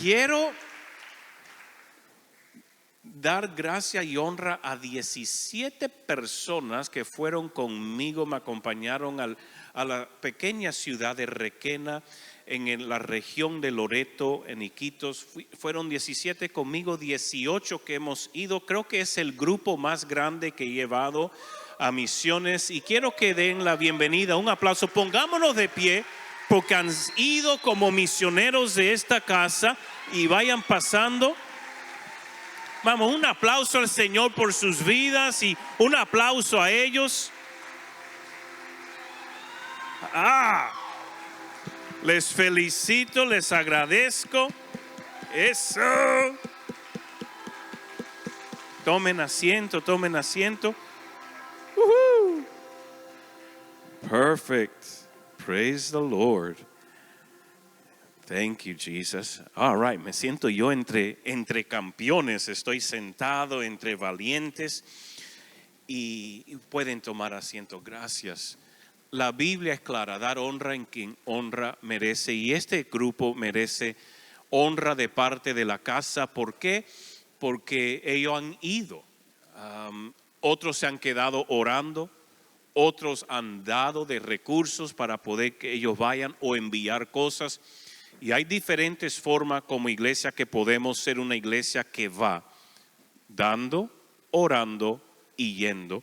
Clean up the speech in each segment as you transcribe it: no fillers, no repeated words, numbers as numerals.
Quiero dar gracia y honra a 17 personas que fueron conmigo, me acompañaron a la pequeña ciudad de Requena, en la región de Loreto, en Iquitos. Fueron 17 conmigo, 18 que hemos ido. Creo que es el grupo más grande que he llevado a misiones. Y quiero que den la bienvenida, un aplauso. Pongámonos de pie, porque han ido como misioneros de esta casa y vayan pasando. Vamos, un aplauso al Señor por sus vidas y un aplauso a ellos. Les felicito, les agradezco. Eso. Tomen asiento, tomen asiento. Perfect. Praise the Lord. Thank you, Jesus. All right, me siento yo entre campeones. Estoy sentado entre valientes y pueden tomar asiento. Gracias. La Biblia es clara, dar honra en quien honra merece, y este grupo merece honra de parte de la casa. ¿Por qué? Porque ellos han ido. Otros se han quedado orando, otros han dado de recursos para poder que ellos vayan o enviar cosas. Y hay diferentes formas como iglesia que podemos ser una iglesia que va dando, orando y yendo.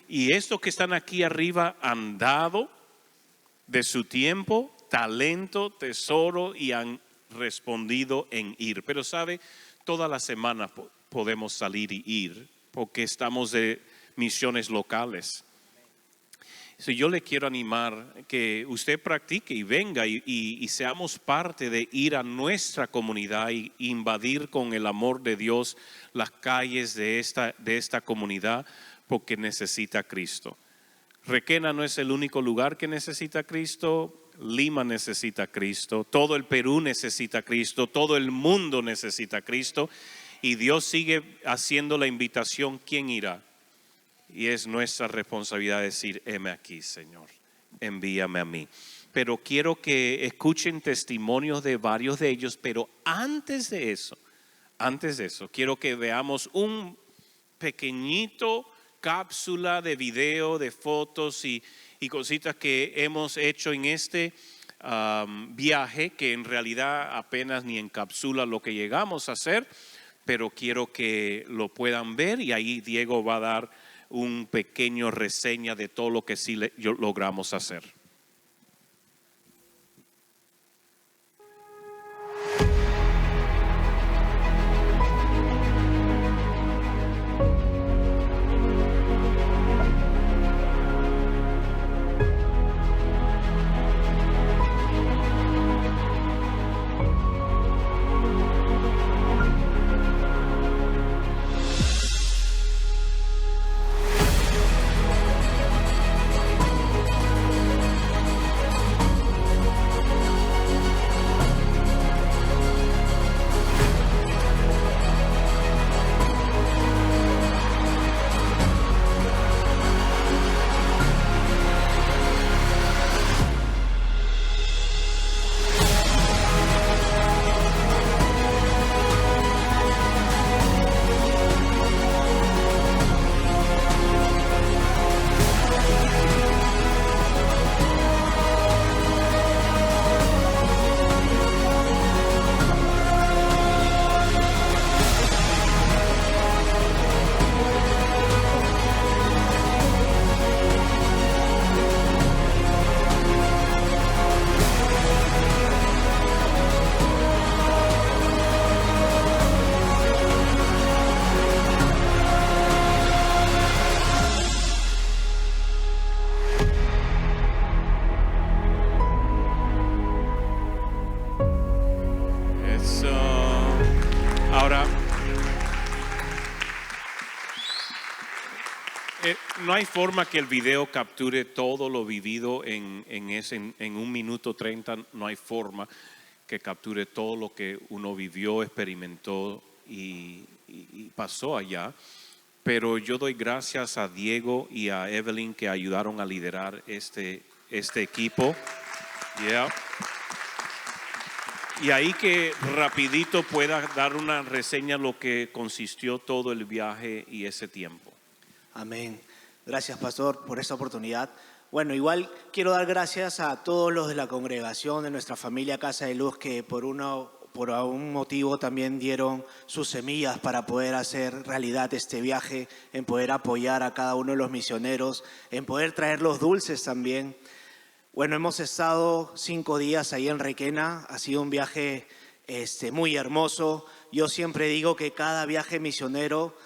Y estos que están aquí arriba han dado de su tiempo, talento, tesoro, y han respondido en ir. Pero sabe, todas las semanas podemos salir y ir porque estamos de misiones locales. So, yo le quiero animar que usted practique y venga y seamos parte de ir a nuestra comunidad y invadir con el amor de Dios las calles de esta comunidad, porque necesita a Cristo. Requena no es el único lugar que necesita a Cristo. Lima necesita a Cristo. Todo el Perú necesita a Cristo. Todo el mundo necesita a Cristo. Y Dios sigue haciendo la invitación. ¿Quién irá? Y es nuestra responsabilidad decir: heme aquí, Señor, envíame a mí. Pero quiero que escuchen testimonios de varios de ellos. Pero antes de eso, quiero que veamos un pequeñito cápsula de video, de fotos y cositas que hemos hecho en este viaje, que en realidad apenas ni encapsula lo que llegamos a hacer, pero quiero que lo puedan ver, y ahí Diego va a dar un pequeño reseña de todo lo que sí logramos hacer. No hay forma que el video capture todo lo vivido en 1 minuto 30. No hay forma que capture todo lo que uno vivió, experimentó y pasó allá. Pero yo doy gracias a Diego y a Evelyn que ayudaron a liderar este equipo. Yeah. Y ahí que rapidito pueda dar una reseña lo que consistió todo el viaje y ese tiempo. Amén. Gracias, pastor, por esta oportunidad. Bueno, igual quiero dar gracias a todos los de la congregación, de nuestra familia Casa de Luz, que por algún motivo también dieron sus semillas para poder hacer realidad este viaje, en poder apoyar a cada uno de los misioneros, en poder traer los dulces también. Bueno, hemos estado 5 días ahí en Requena, ha sido un viaje muy hermoso. Yo siempre digo que cada viaje misionero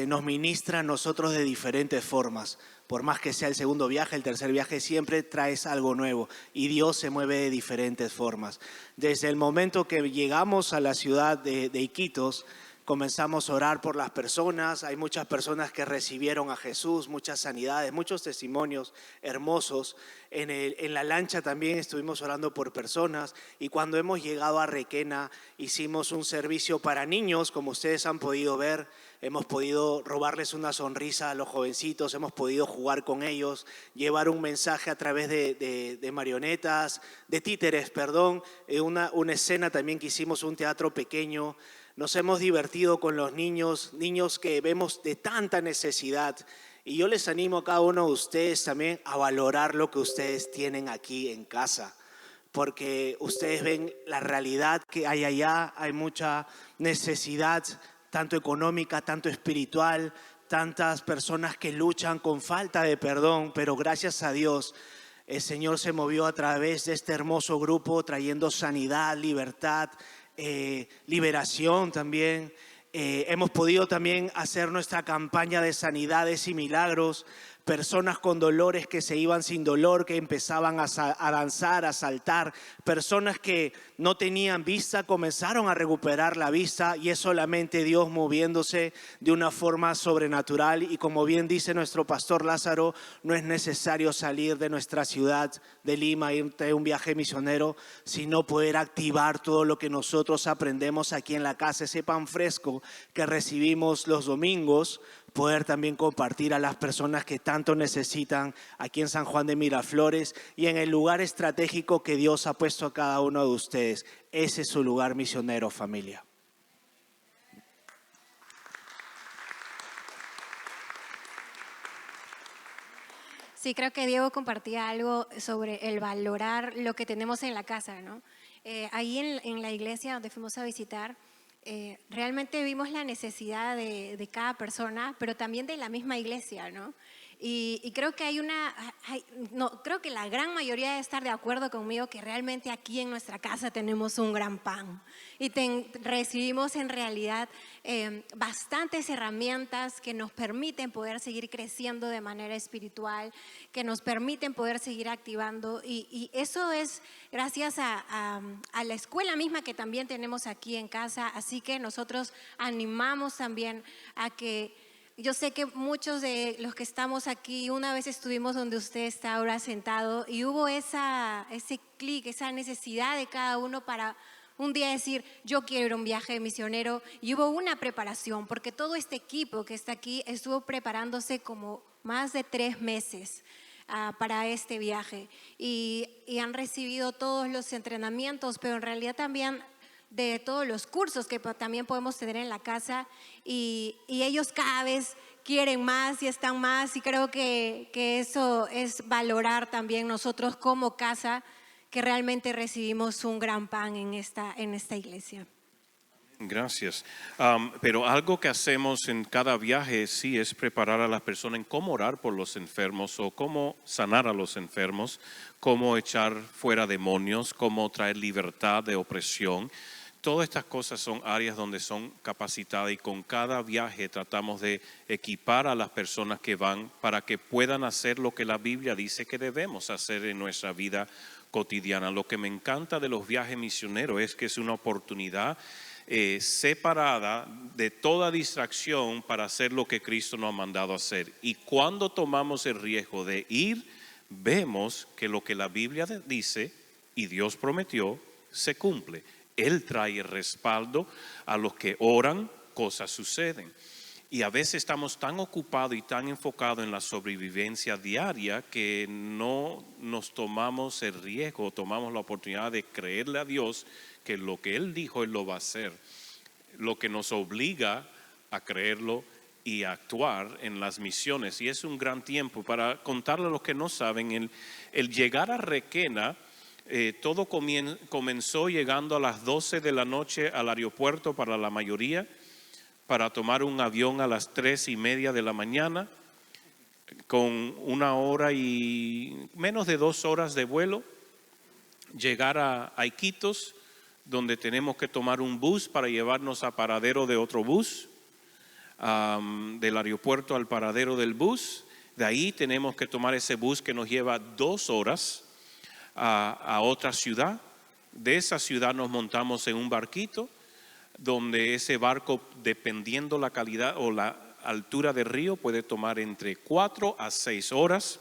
nos ministra a nosotros de diferentes formas. Por más que sea el segundo viaje, el tercer viaje, siempre traes algo nuevo y Dios se mueve de diferentes formas. Desde el momento que llegamos a la ciudad de Iquitos, comenzamos a orar por las personas. Hay muchas personas que recibieron a Jesús, muchas sanidades, muchos testimonios hermosos. En la lancha también estuvimos orando por personas. Y cuando hemos llegado a Requena, hicimos un servicio para niños, como ustedes han podido ver. Hemos podido robarles una sonrisa a los jovencitos, hemos podido jugar con ellos, llevar un mensaje a través de marionetas, de títeres, perdón. Una escena también que hicimos, un teatro pequeño. Nos hemos divertido con los niños que vemos de tanta necesidad. Y yo les animo a cada uno de ustedes también a valorar lo que ustedes tienen aquí en casa. Porque ustedes ven la realidad que hay allá, hay mucha necesidad, tanto económica, tanto espiritual, tantas personas que luchan con falta de perdón, pero gracias a Dios el Señor se movió a través de este hermoso grupo trayendo sanidad, libertad, liberación también. Hemos podido también hacer nuestra campaña de sanidades y milagros. Personas con dolores que se iban sin dolor, que empezaban a danzar, a saltar. Personas que no tenían vista comenzaron a recuperar la vista, y es solamente Dios moviéndose de una forma sobrenatural. Y como bien dice nuestro pastor Lázaro, no es necesario salir de nuestra ciudad de Lima, ir a un viaje misionero, sino poder activar todo lo que nosotros aprendemos aquí en la casa, ese pan fresco que recibimos los domingos, poder también compartir a las personas que tanto necesitan aquí en San Juan de Miraflores y en el lugar estratégico que Dios ha puesto a cada uno de ustedes. Ese es su lugar misionero, familia. Sí, creo que Diego compartía algo sobre el valorar lo que tenemos en la casa, ¿no? Ahí en la iglesia donde fuimos a visitar, realmente vimos la necesidad de cada persona, pero también de la misma iglesia, ¿no? Y creo que creo que la gran mayoría debe estar de acuerdo conmigo que realmente aquí en nuestra casa tenemos un gran pan y recibimos en realidad bastantes herramientas que nos permiten poder seguir creciendo de manera espiritual, que nos permiten poder seguir activando, y eso es gracias a la escuela misma que también tenemos aquí en casa. Así que nosotros animamos también a que, yo sé que muchos de los que estamos aquí una vez estuvimos donde usted está ahora sentado y hubo ese clic, esa necesidad de cada uno para un día decir, yo quiero ir a un viaje misionero, y hubo una preparación, porque todo este equipo que está aquí estuvo preparándose como más de 3 meses para este viaje, y han recibido todos los entrenamientos, pero en realidad también de todos los cursos que también podemos tener en la casa, y ellos cada vez quieren más y están más, y creo que eso es valorar también nosotros como casa, que realmente recibimos un gran pan en esta iglesia. Gracias. Pero algo que hacemos en cada viaje sí es preparar a las personas en cómo orar por los enfermos o cómo sanar a los enfermos, cómo echar fuera demonios, cómo traer libertad de opresión. Todas estas cosas son áreas donde son capacitadas, y con cada viaje tratamos de equipar a las personas que van para que puedan hacer lo que la Biblia dice que debemos hacer en nuestra vida cotidiana. Lo que me encanta de los viajes misioneros es que es una oportunidad separada de toda distracción para hacer lo que Cristo nos ha mandado hacer. Y cuando tomamos el riesgo de ir, vemos que lo que la Biblia dice y Dios prometió se cumple. Él trae respaldo a los que oran, cosas suceden. Y a veces estamos tan ocupados y tan enfocados en la sobrevivencia diaria que no nos tomamos el riesgo, tomamos la oportunidad de creerle a Dios que lo que Él dijo, Él lo va a hacer. Lo que nos obliga a creerlo y a actuar en las misiones. Y es un gran tiempo para contarle a los que no saben, el llegar a Requena, todo comenzó llegando a las 12 de la noche al aeropuerto para la mayoría, para tomar un avión a las 3:30 de la mañana, con 1 hora y menos de 2 horas de vuelo, llegar a Iquitos, donde tenemos que tomar un bus para llevarnos a paradero de otro bus, del aeropuerto al paradero del bus. De ahí tenemos que tomar ese bus que nos lleva 2 horas a otra ciudad. De esa ciudad nos montamos en un barquito, donde ese barco, dependiendo la calidad o la altura del río, puede tomar entre 4 a 6 horas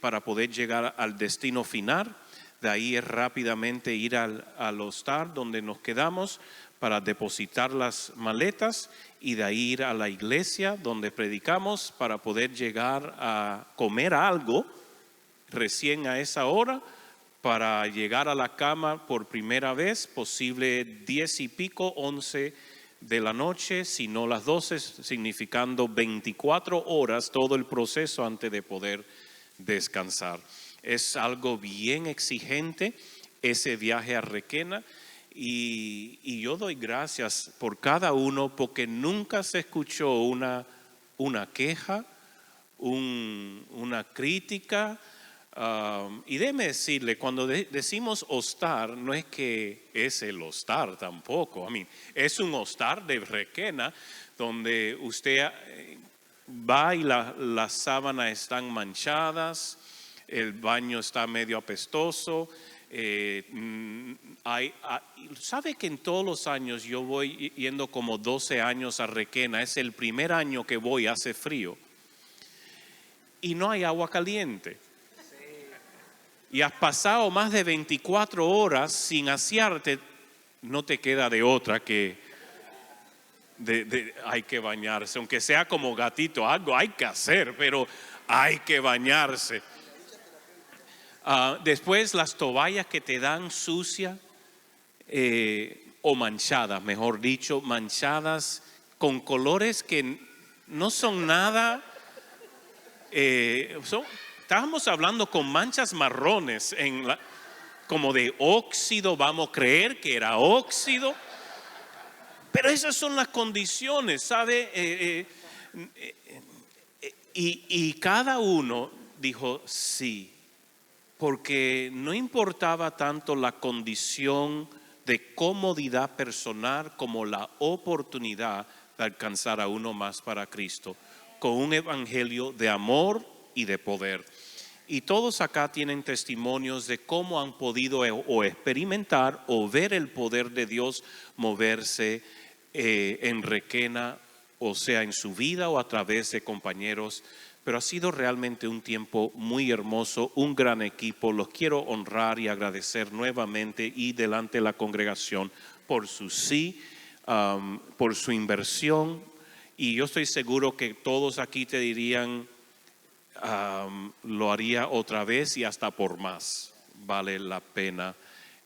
para poder llegar al destino final. De ahí es rápidamente ir al hostal donde nos quedamos para depositar las maletas, y de ahí ir a la iglesia donde predicamos para poder llegar a comer algo recién a esa hora, para llegar a la cama por primera vez, posible 10 y pico, 11 de la noche, si no las 12, significando 24 horas todo el proceso antes de poder descansar. Es algo bien exigente ese viaje a Requena, y yo doy gracias por cada uno, porque nunca se escuchó una queja, una crítica. Y déjeme decirle, cuando decimos hostal, no es que es el hostal tampoco. Es un hostal de Requena, donde usted va y las sábanas están manchadas, el baño está medio apestoso. Sabe que en todos los años yo voy yendo como 12 años a Requena. Es el primer año que voy, hace frío y no hay agua caliente. Y has pasado más de 24 horas sin asearte, no te queda de otra que hay que bañarse, aunque sea como gatito, algo hay que hacer, pero hay que bañarse. Después las toallas que te dan sucias o manchadas, mejor dicho, manchadas con colores que no son nada, estábamos hablando con manchas marrones, como de óxido, vamos a creer que era óxido, pero esas son las condiciones, ¿sabe? Y cada uno dijo sí, porque no importaba tanto la condición de comodidad personal como la oportunidad de alcanzar a uno más para Cristo, con un evangelio de amor y de poder. Y todos acá tienen testimonios de cómo han podido o experimentar o ver el poder de Dios moverse en Requena, o sea, en su vida o a través de compañeros. Pero ha sido realmente un tiempo muy hermoso, un gran equipo. Los quiero honrar y agradecer nuevamente y delante de la congregación por su sí, por su inversión. Y yo estoy seguro que todos aquí te dirían, lo haría otra vez y hasta por más. Vale la pena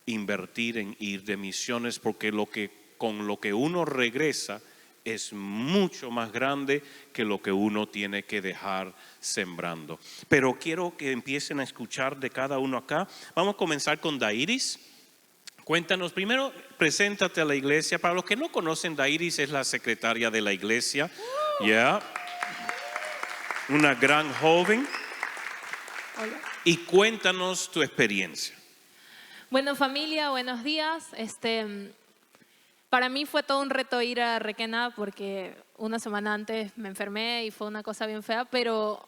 invertir en ir de misiones, porque con lo que uno regresa es mucho más grande que lo que uno tiene que dejar sembrando. Pero quiero que empiecen a escuchar de cada uno acá. Vamos a comenzar con Dairis. Cuéntanos primero, preséntate a la iglesia. Para los que no conocen, Dairis es la secretaria de la iglesia. Una gran joven. Hola. Y cuéntanos tu experiencia. Bueno, familia, buenos días. Para mí fue todo un reto ir a Requena porque una semana antes me enfermé y fue una cosa bien fea, pero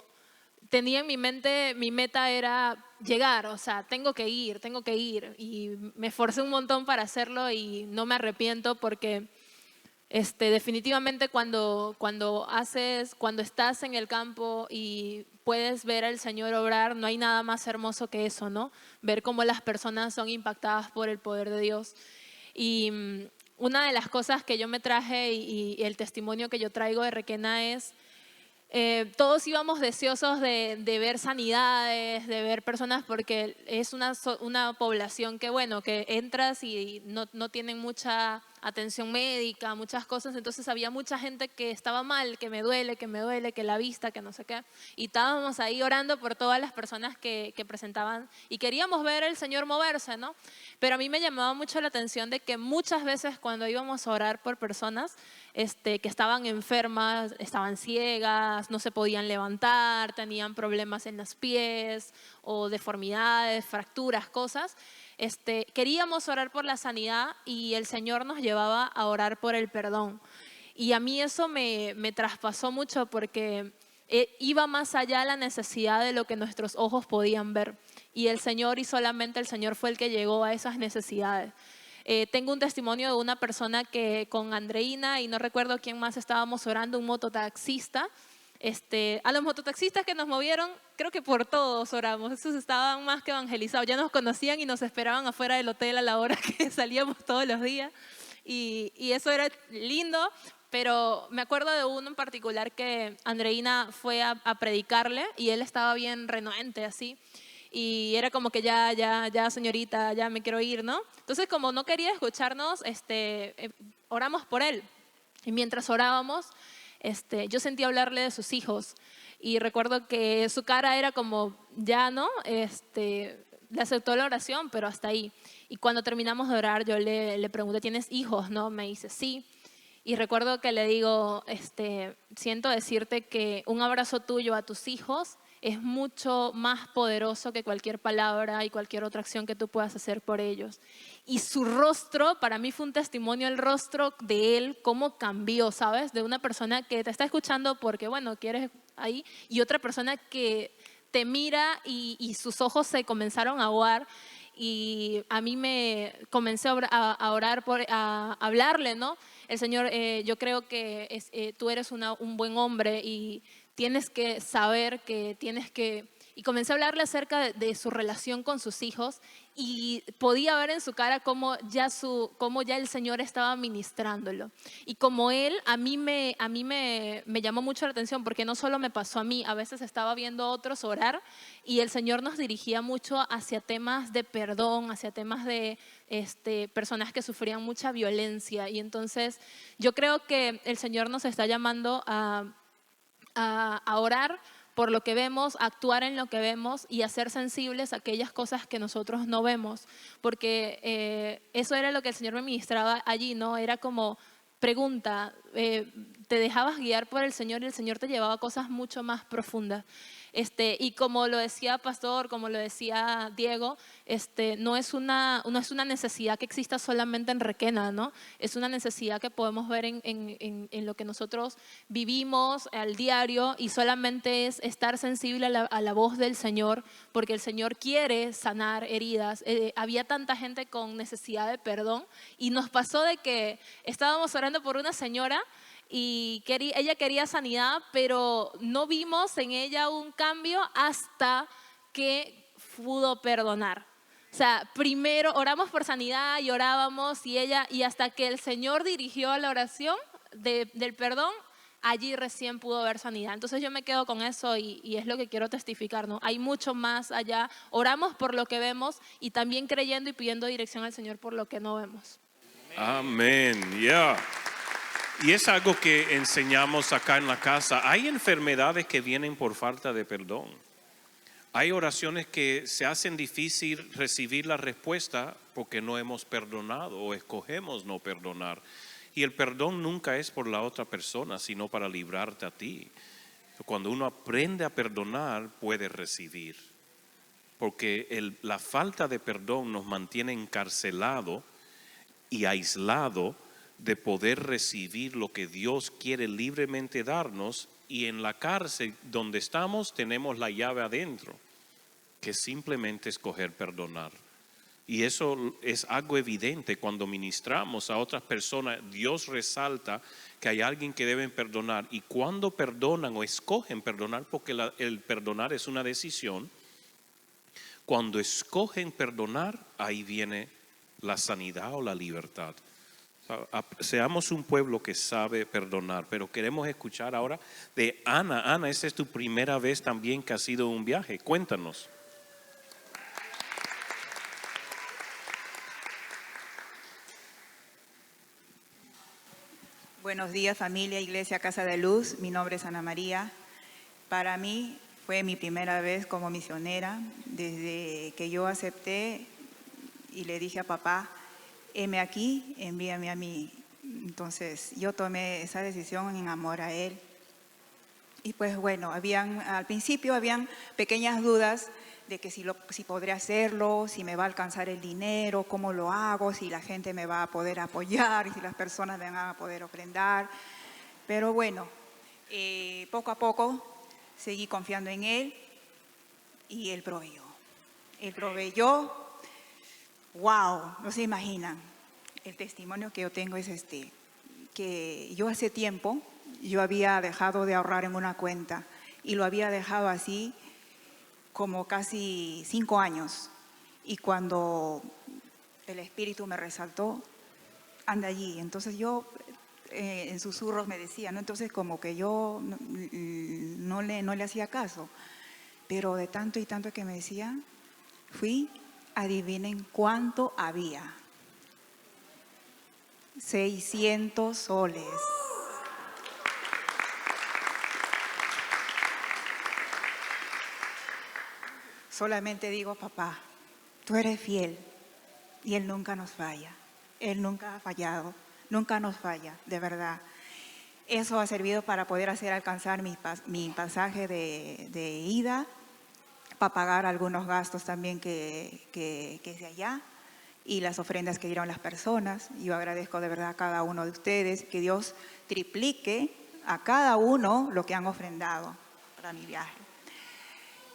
tenía en mi mente, mi meta era llegar, o sea, tengo que ir y me esforcé un montón para hacerlo y no me arrepiento porque definitivamente cuando estás en el campo y puedes ver al Señor obrar, no hay nada más hermoso que eso, ¿no? Ver cómo las personas son impactadas por el poder de Dios. Y una de las cosas que yo me traje y el testimonio que yo traigo de Requena es, todos íbamos deseosos de ver sanidades, de ver personas, porque es una población que, bueno, que entras y no tienen mucha atención médica, muchas cosas, entonces había mucha gente que estaba mal, que me duele, que la vista, que no sé qué, y estábamos ahí orando por todas las personas que presentaban y queríamos ver el Señor moverse, ¿no? Pero a mí me llamaba mucho la atención de que muchas veces cuando íbamos a orar por personas que estaban enfermas, estaban ciegas, no se podían levantar, tenían problemas en los pies o deformidades, fracturas, cosas, queríamos orar por la sanidad y el Señor nos llevaba a orar por el perdón. Y a mí eso me traspasó mucho porque iba más allá de la necesidad de lo que nuestros ojos podían ver. Y el Señor, y solamente el Señor fue el que llegó a esas necesidades. Tengo un testimonio de una persona que con Andreina y no recuerdo quién más estábamos orando, un mototaxista. A los mototaxistas que nos movieron, creo que por todos oramos. Esos estaban más que evangelizados. Ya nos conocían y nos esperaban afuera del hotel a la hora que salíamos todos los días. Y eso era lindo, pero me acuerdo de uno en particular que Andreina fue a predicarle y él estaba bien renuente así. Y era como que ya, señorita, ya me quiero ir, ¿no? Entonces, como no quería escucharnos, oramos por él. Y mientras orábamos, yo sentí hablarle de sus hijos. Y recuerdo que su cara era como, ya, ¿no? Le aceptó la oración, pero hasta ahí. Y cuando terminamos de orar, yo le pregunté, ¿tienes hijos, no? Me dice, sí. Y recuerdo que le digo, siento decirte que un abrazo tuyo a tus hijos es mucho más poderoso que cualquier palabra y cualquier otra acción que tú puedas hacer por ellos. Y su rostro, para mí fue un testimonio, el rostro de él, cómo cambió, ¿sabes? De una persona que te está escuchando porque, bueno, quieres ahí, y otra persona que te mira y sus ojos se comenzaron a aguar. Y a mí me comencé a orar, a hablarle, ¿no? El Señor, yo creo que tú eres un buen hombre y tienes que saber que tienes que... Y comencé a hablarle acerca de su relación con sus hijos y podía ver en su cara cómo ya el Señor estaba ministrándolo. Y como él, a mí me llamó mucho la atención porque no solo me pasó a mí, a veces estaba viendo a otros orar y el Señor nos dirigía mucho hacia temas de perdón, hacia temas de personas que sufrían mucha violencia. Y entonces yo creo que el Señor nos está llamando a orar por lo que vemos, a actuar en lo que vemos y a ser sensibles a aquellas cosas que nosotros no vemos, porque eso era lo que el Señor me ministraba allí, ¿no? Era como pregunta, te dejabas guiar por el Señor y el Señor te llevaba a cosas mucho más profundas. Y como lo decía Pastor, como lo decía Diego, no es una necesidad que exista solamente en Requena, ¿no? Es una necesidad que podemos ver en lo que nosotros vivimos al diario y solamente es estar sensible a la voz del Señor, porque el Señor quiere sanar heridas. Había tanta gente con necesidad de perdón y nos pasó de que estábamos orando por una señora y ella quería sanidad, pero no vimos en ella un cambio hasta que pudo perdonar. O sea, primero oramos por sanidad y orábamos y hasta que el Señor dirigió la oración del perdón, allí recién pudo ver sanidad. Entonces yo me quedo con eso y es lo que quiero testificar, ¿no? Hay mucho más allá. Oramos por lo que vemos y también creyendo y pidiendo dirección al Señor por lo que no vemos. Amén, ya. Y es algo que enseñamos acá en la casa. Hay enfermedades que vienen por falta de perdón. Hay oraciones que se hacen difícil recibir la respuesta porque no hemos perdonado o escogemos no perdonar. Y el perdón nunca es por la otra persona, sino para librarte a ti. Cuando uno aprende a perdonar, puede recibir. Porque la falta de perdón nos mantiene encarcelado y aislado de poder recibir lo que Dios quiere libremente darnos, y en la cárcel donde estamos tenemos la llave adentro, que es simplemente escoger perdonar. Y eso es algo evidente cuando ministramos a otras personas. Dios resalta que hay alguien que deben perdonar, y cuando perdonan o escogen perdonar, porque el perdonar es una decisión, cuando escogen perdonar, ahí viene la sanidad o la libertad. Seamos un pueblo que sabe perdonar, pero queremos escuchar ahora de Ana. Ana, esta es tu primera vez también que has ido a un viaje. Cuéntanos. Buenos días, familia, Iglesia Casa de Luz. Mi nombre es Ana María. Para mí fue mi primera vez como misionera. Desde que yo acepté y le dije a papá, heme aquí, envíame a mí. Entonces yo tomé esa decisión en amor a él. Y pues bueno, al principio habían pequeñas dudas de que si podré hacerlo, si me va a alcanzar el dinero, cómo lo hago, si la gente me va a poder apoyar, si las personas me van a poder ofrendar. Pero bueno, poco a poco seguí confiando en él y él proveyó. Él proveyó, wow, no se imaginan. El testimonio que yo tengo es que yo hace tiempo, yo había dejado de ahorrar en una cuenta y lo había dejado así como casi 5 años. Y cuando el Espíritu me resaltó, anda allí. Entonces yo en susurros me decía, ¿no? Entonces como que yo no le hacía caso. Pero de tanto y tanto que me decía, adivinen cuánto había. 600 soles. Solamente digo, papá, tú eres fiel y Él nunca nos falla. Él nunca ha fallado, nunca nos falla, de verdad. Eso ha servido para poder hacer alcanzar mi pasaje de ida, para pagar algunos gastos también que es de allá y las ofrendas que dieron las personas. Yo agradezco de verdad a cada uno de ustedes, que Dios triplique a cada uno lo que han ofrendado para mi viaje.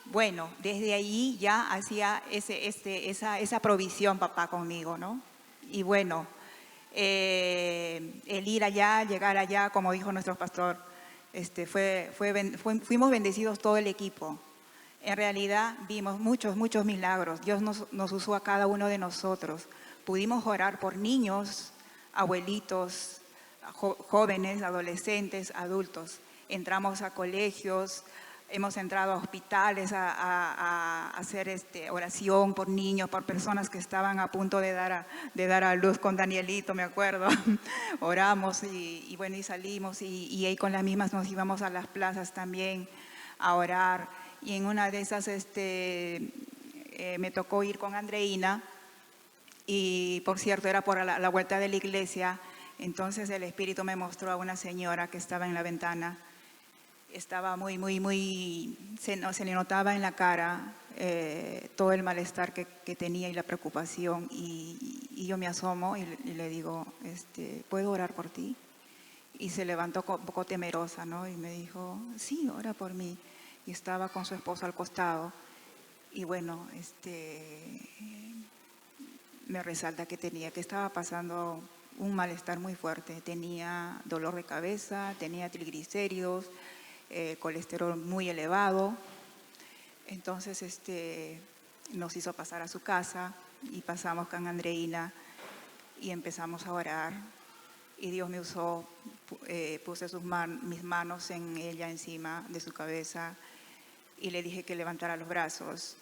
Bueno, desde allí ya hacía esa provisión papá conmigo, ¿no? Y bueno, el ir allá, llegar allá, como dijo nuestro pastor, fuimos bendecidos todo el equipo. En realidad vimos muchos milagros. Dios nos usó a cada uno de nosotros. Pudimos orar por niños, abuelitos, jóvenes, adolescentes, adultos. Entramos a colegios, hemos entrado a hospitales a hacer oración por niños, por personas que estaban a punto de dar a luz con Danielito, me acuerdo. Oramos y bueno, y salimos y ahí con las mismas nos íbamos a las plazas también a orar. Y en una de esas me tocó ir con Andreina y por cierto era por la vuelta de la iglesia. Entonces el Espíritu me mostró a una señora que estaba en la ventana. Estaba se le notaba en la cara todo el malestar que tenía y la preocupación. Y yo me asomo y le digo, ¿puedo orar por ti? Y se levantó un poco temerosa, ¿no? Y me dijo, sí, ora por mí. Y estaba con su esposo al costado. Y bueno, me resalta que estaba pasando un malestar muy fuerte. Tenía dolor de cabeza, tenía triglicéridos, colesterol muy elevado. Entonces nos hizo pasar a su casa y pasamos con Andreina y empezamos a orar. Y Dios me usó, puse mis manos en ella encima de su cabeza y le dije que levantara los brazos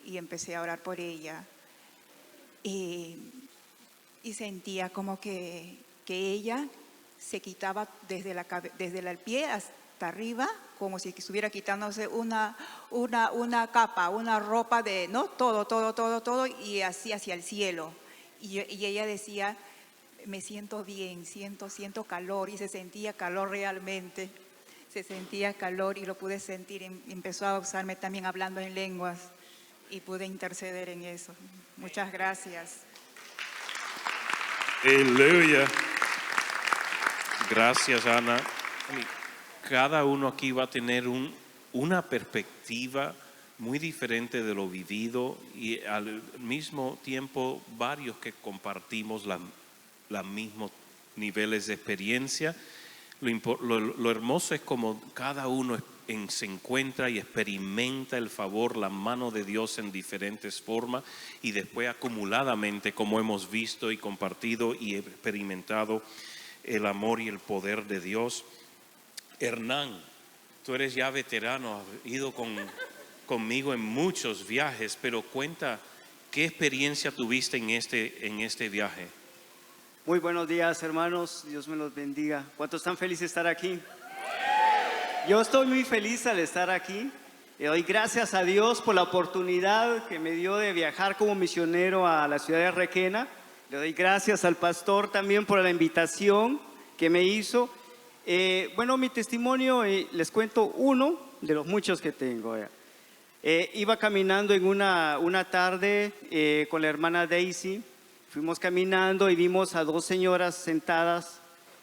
y empecé a orar por ella. Y sentía como que ella se quitaba desde el pie hasta arriba, como si estuviera quitándose una capa, una ropa de, ¿no? Todo, y así hacia el cielo. Y ella decía, me siento bien, siento calor, y se sentía calor realmente. Se sentía calor y lo pude sentir. Empezó a usarme también hablando en lenguas y pude interceder en eso. Muchas gracias. Aleluya. Gracias, Ana. Cada uno aquí va a tener una perspectiva muy diferente de lo vivido y al mismo tiempo varios que compartimos los mismos niveles de experiencia. Lo hermoso es como cada uno se encuentra y experimenta el favor, la mano de Dios en diferentes formas y después acumuladamente, como hemos visto y compartido y experimentado el amor y el poder de Dios. Hernán, tú eres ya veterano, has ido conmigo en muchos viajes, pero cuenta qué experiencia tuviste en este viaje. Muy buenos días, hermanos. Dios me los bendiga. ¿Cuántos están felices de estar aquí? Yo estoy muy feliz al estar aquí. Le doy gracias a Dios por la oportunidad que me dio de viajar como misionero a la ciudad de Requena. Le doy gracias al pastor también por la invitación que me hizo. Bueno, mi testimonio, les cuento uno de los muchos que tengo. Iba caminando en una tarde con la hermana Daisy. Fuimos caminando y vimos a dos señoras sentadas.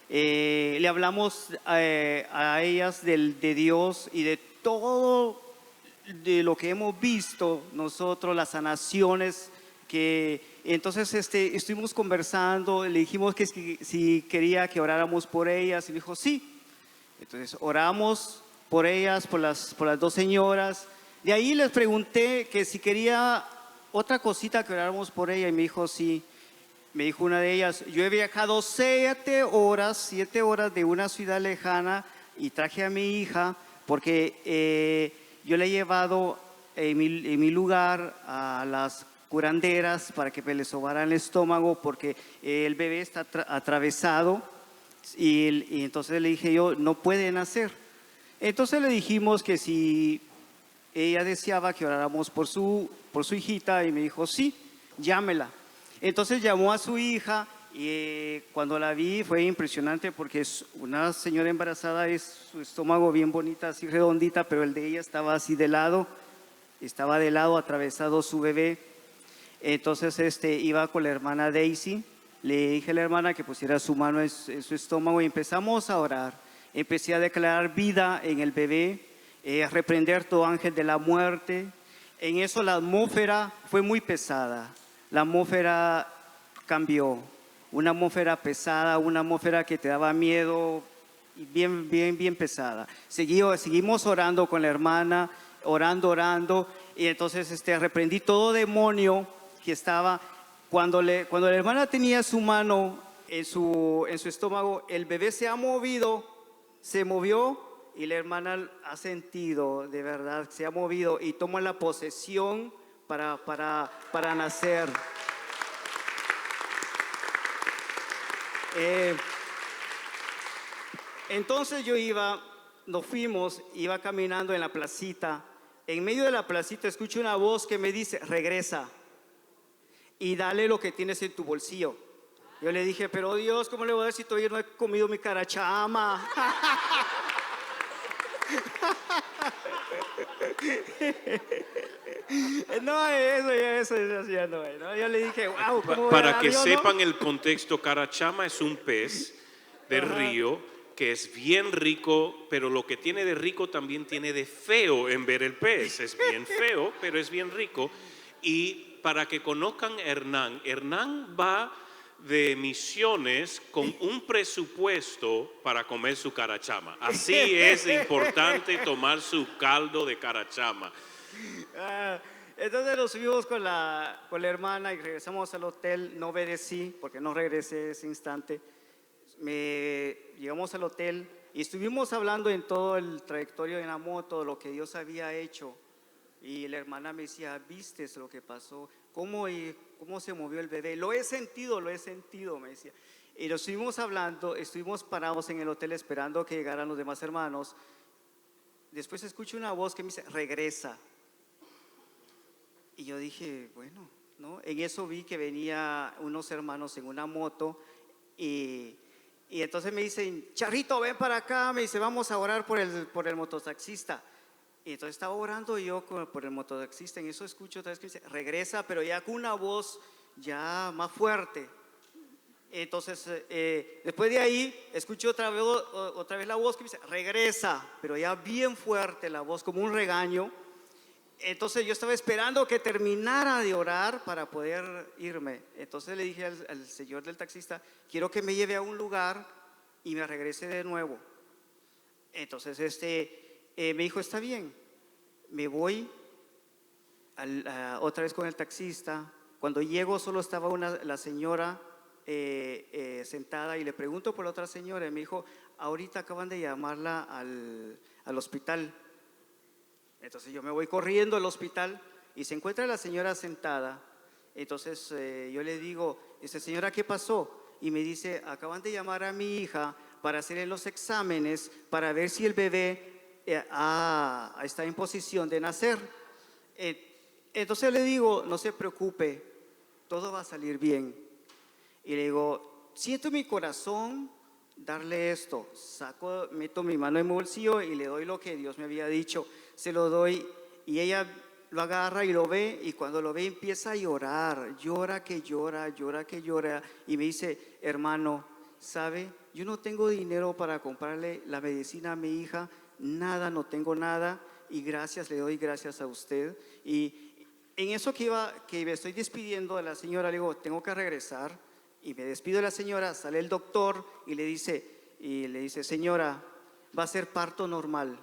Le hablamos a ellas de Dios y de todo de lo que hemos visto nosotros, las sanaciones que entonces estuvimos conversando. Le dijimos que si quería que oráramos por ellas y dijo sí. Entonces oramos por ellas, por las dos señoras. De ahí les pregunté que si quería otra cosita que oráramos por ella y me dijo sí. Me dijo una de ellas: yo he viajado 7 horas de una ciudad lejana y traje a mi hija porque yo le he llevado en mi lugar a las curanderas para que me le sobaran el estómago porque el bebé está atravesado y entonces le dije yo, no puede nacer. Entonces le dijimos que si ella deseaba que oráramos por su hijita y me dijo sí, llámela. Entonces llamó a su hija y cuando la vi fue impresionante porque es una señora embarazada, es su estómago bien bonita, así redondita, pero el de ella estaba así de lado, atravesado su bebé. Entonces iba con la hermana Daisy, le dije a la hermana que pusiera su mano en su estómago y empezamos a orar. Empecé a declarar vida en el bebé, a reprender todo ángel de la muerte. En eso la atmósfera fue muy pesada. La atmósfera cambió, una atmósfera pesada, una atmósfera que te daba miedo, bien pesada. Seguimos orando con la hermana, orando, y entonces reprendí todo demonio que estaba. Cuando la hermana tenía su mano en su estómago, el bebé se movió y la hermana ha sentido, de verdad, se ha movido y toma la posesión para nacer. Entonces iba caminando en la placita. En medio de la placita escucho una voz que me dice: regresa y dale lo que tienes en tu bolsillo. Yo le dije: pero Dios, ¿cómo le voy a decir si todavía no he comido mi carachama? No, eso ya no es, ¿no? Yo le dije, wow, ¿cómo voy Para a que dar yo, sepan no? el contexto, carachama es un pez de río que es bien rico, pero lo que tiene de rico también tiene de feo en ver el pez. Es bien feo, pero es bien rico. Y para que conozcan a Hernán va de misiones con un presupuesto para comer su carachama. Así es importante tomar su caldo de carachama. Entonces nos subimos con la hermana y regresamos al hotel. No obedecí porque no regresé ese instante. Llegamos al hotel y estuvimos hablando en todo el trayectorio de la moto, lo que Dios había hecho. Y la hermana me decía: ¿viste lo que pasó? ¿Cómo se movió el bebé? Lo he sentido, me decía. Y lo estuvimos hablando, estuvimos parados en el hotel esperando que llegaran los demás hermanos. Después escucho una voz que me dice: regresa. Y yo dije, bueno, ¿no? En eso vi que venían unos hermanos en una moto y entonces me dicen: Charrito, ven para acá. Me dice: vamos a orar por el mototaxista. Y entonces estaba orando yo por el mototaxista. En eso escucho otra vez que dice: regresa, pero ya con una voz ya más fuerte. Entonces después de ahí escucho otra vez la voz que dice: regresa, pero ya bien fuerte la voz, como un regaño. Entonces yo estaba esperando que terminara de orar para poder irme. Entonces le dije al señor del taxista: quiero que me lleve a un lugar y me regrese de nuevo. Entonces Me dijo, está bien, me voy otra vez con el taxista. Cuando llego solo estaba la señora sentada y le pregunto por la otra señora y me dijo, ahorita acaban de llamarla al hospital. Entonces yo me voy corriendo al hospital y se encuentra la señora sentada. Entonces yo le digo, señora, ¿qué pasó? Y me dice, acaban de llamar a mi hija para hacerle los exámenes para ver si el bebé está en posición de nacer. Entonces le digo, no se preocupe, todo va a salir bien. Y le digo, siento en mi corazón darle esto. Meto mi mano en mi bolsillo y le doy lo que Dios me había dicho. Se lo doy y ella lo agarra y lo ve, y cuando lo ve empieza a llorar, llora que llora, llora que llora, y me dice, hermano, ¿sabe? Yo no tengo dinero para comprarle la medicina a mi hija, nada, no tengo nada, y le doy gracias a usted. Y en eso que me estoy despidiendo de la señora, le digo, tengo que regresar, y me despido de la señora, sale el doctor y le dice, señora, va a ser parto normal.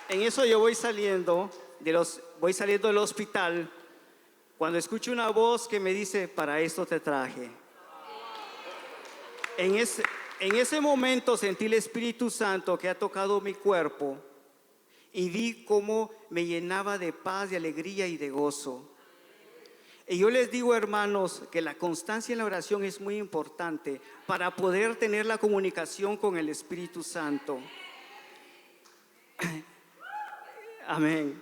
En eso yo voy saliendo del hospital cuando escucho una voz que me dice, para esto te traje. En ese momento sentí el Espíritu Santo que ha tocado mi cuerpo y vi cómo me llenaba de paz, de alegría y de gozo. Y yo les digo, hermanos, que la constancia en la oración es muy importante para poder tener la comunicación con el Espíritu Santo. Amén.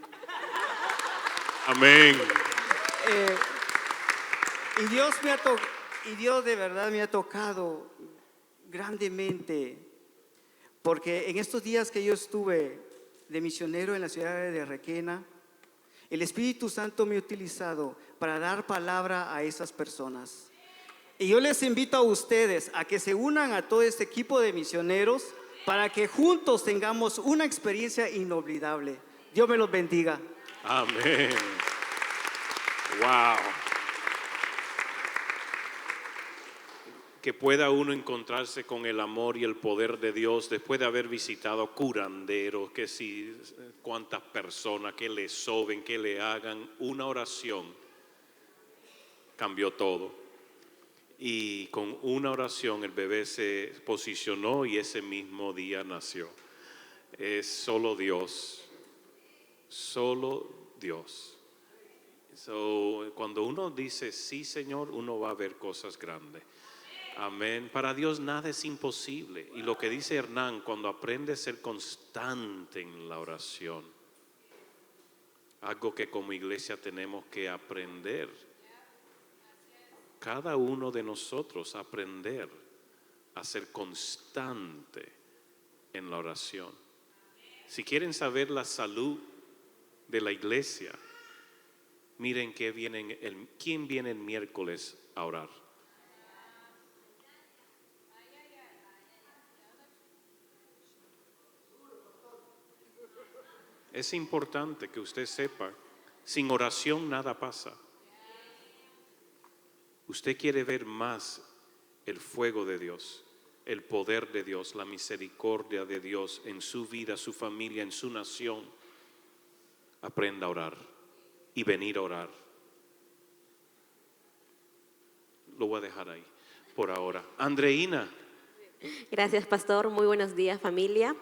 Amén. Y Dios de verdad me ha tocado grandemente, porque en estos días que yo estuve de misionero en la ciudad de Requena, el Espíritu Santo me ha utilizado para dar palabra a esas personas. Y yo les invito a ustedes a que se unan a todo este equipo de misioneros para que juntos tengamos una experiencia inolvidable. Dios me los bendiga. Amén. Wow. Que pueda uno encontrarse con el amor y el poder de Dios después de haber visitado curanderos, que si cuántas personas que le soben, que le hagan una oración, cambió todo. Y con una oración el bebé se posicionó y ese mismo día nació. Es solo Dios. Solo Dios. Cuando uno dice sí, Señor, uno va a ver cosas grandes. Amén. Para Dios nada es imposible. Y lo que dice Hernán, cuando aprende a ser constante en la oración, algo que como iglesia tenemos que aprender, cada uno de nosotros aprender a ser constante en la oración. Si quieren saber la salud de la iglesia, miren quién viene el miércoles a orar. Es importante que usted sepa, sin oración nada pasa. Usted quiere ver más el fuego de Dios, el poder de Dios, la misericordia de Dios en su vida, su familia, en su nación. Aprenda a orar y venir a orar. Lo voy a dejar ahí por ahora. Andreina. Gracias, pastor. Muy buenos días, familia.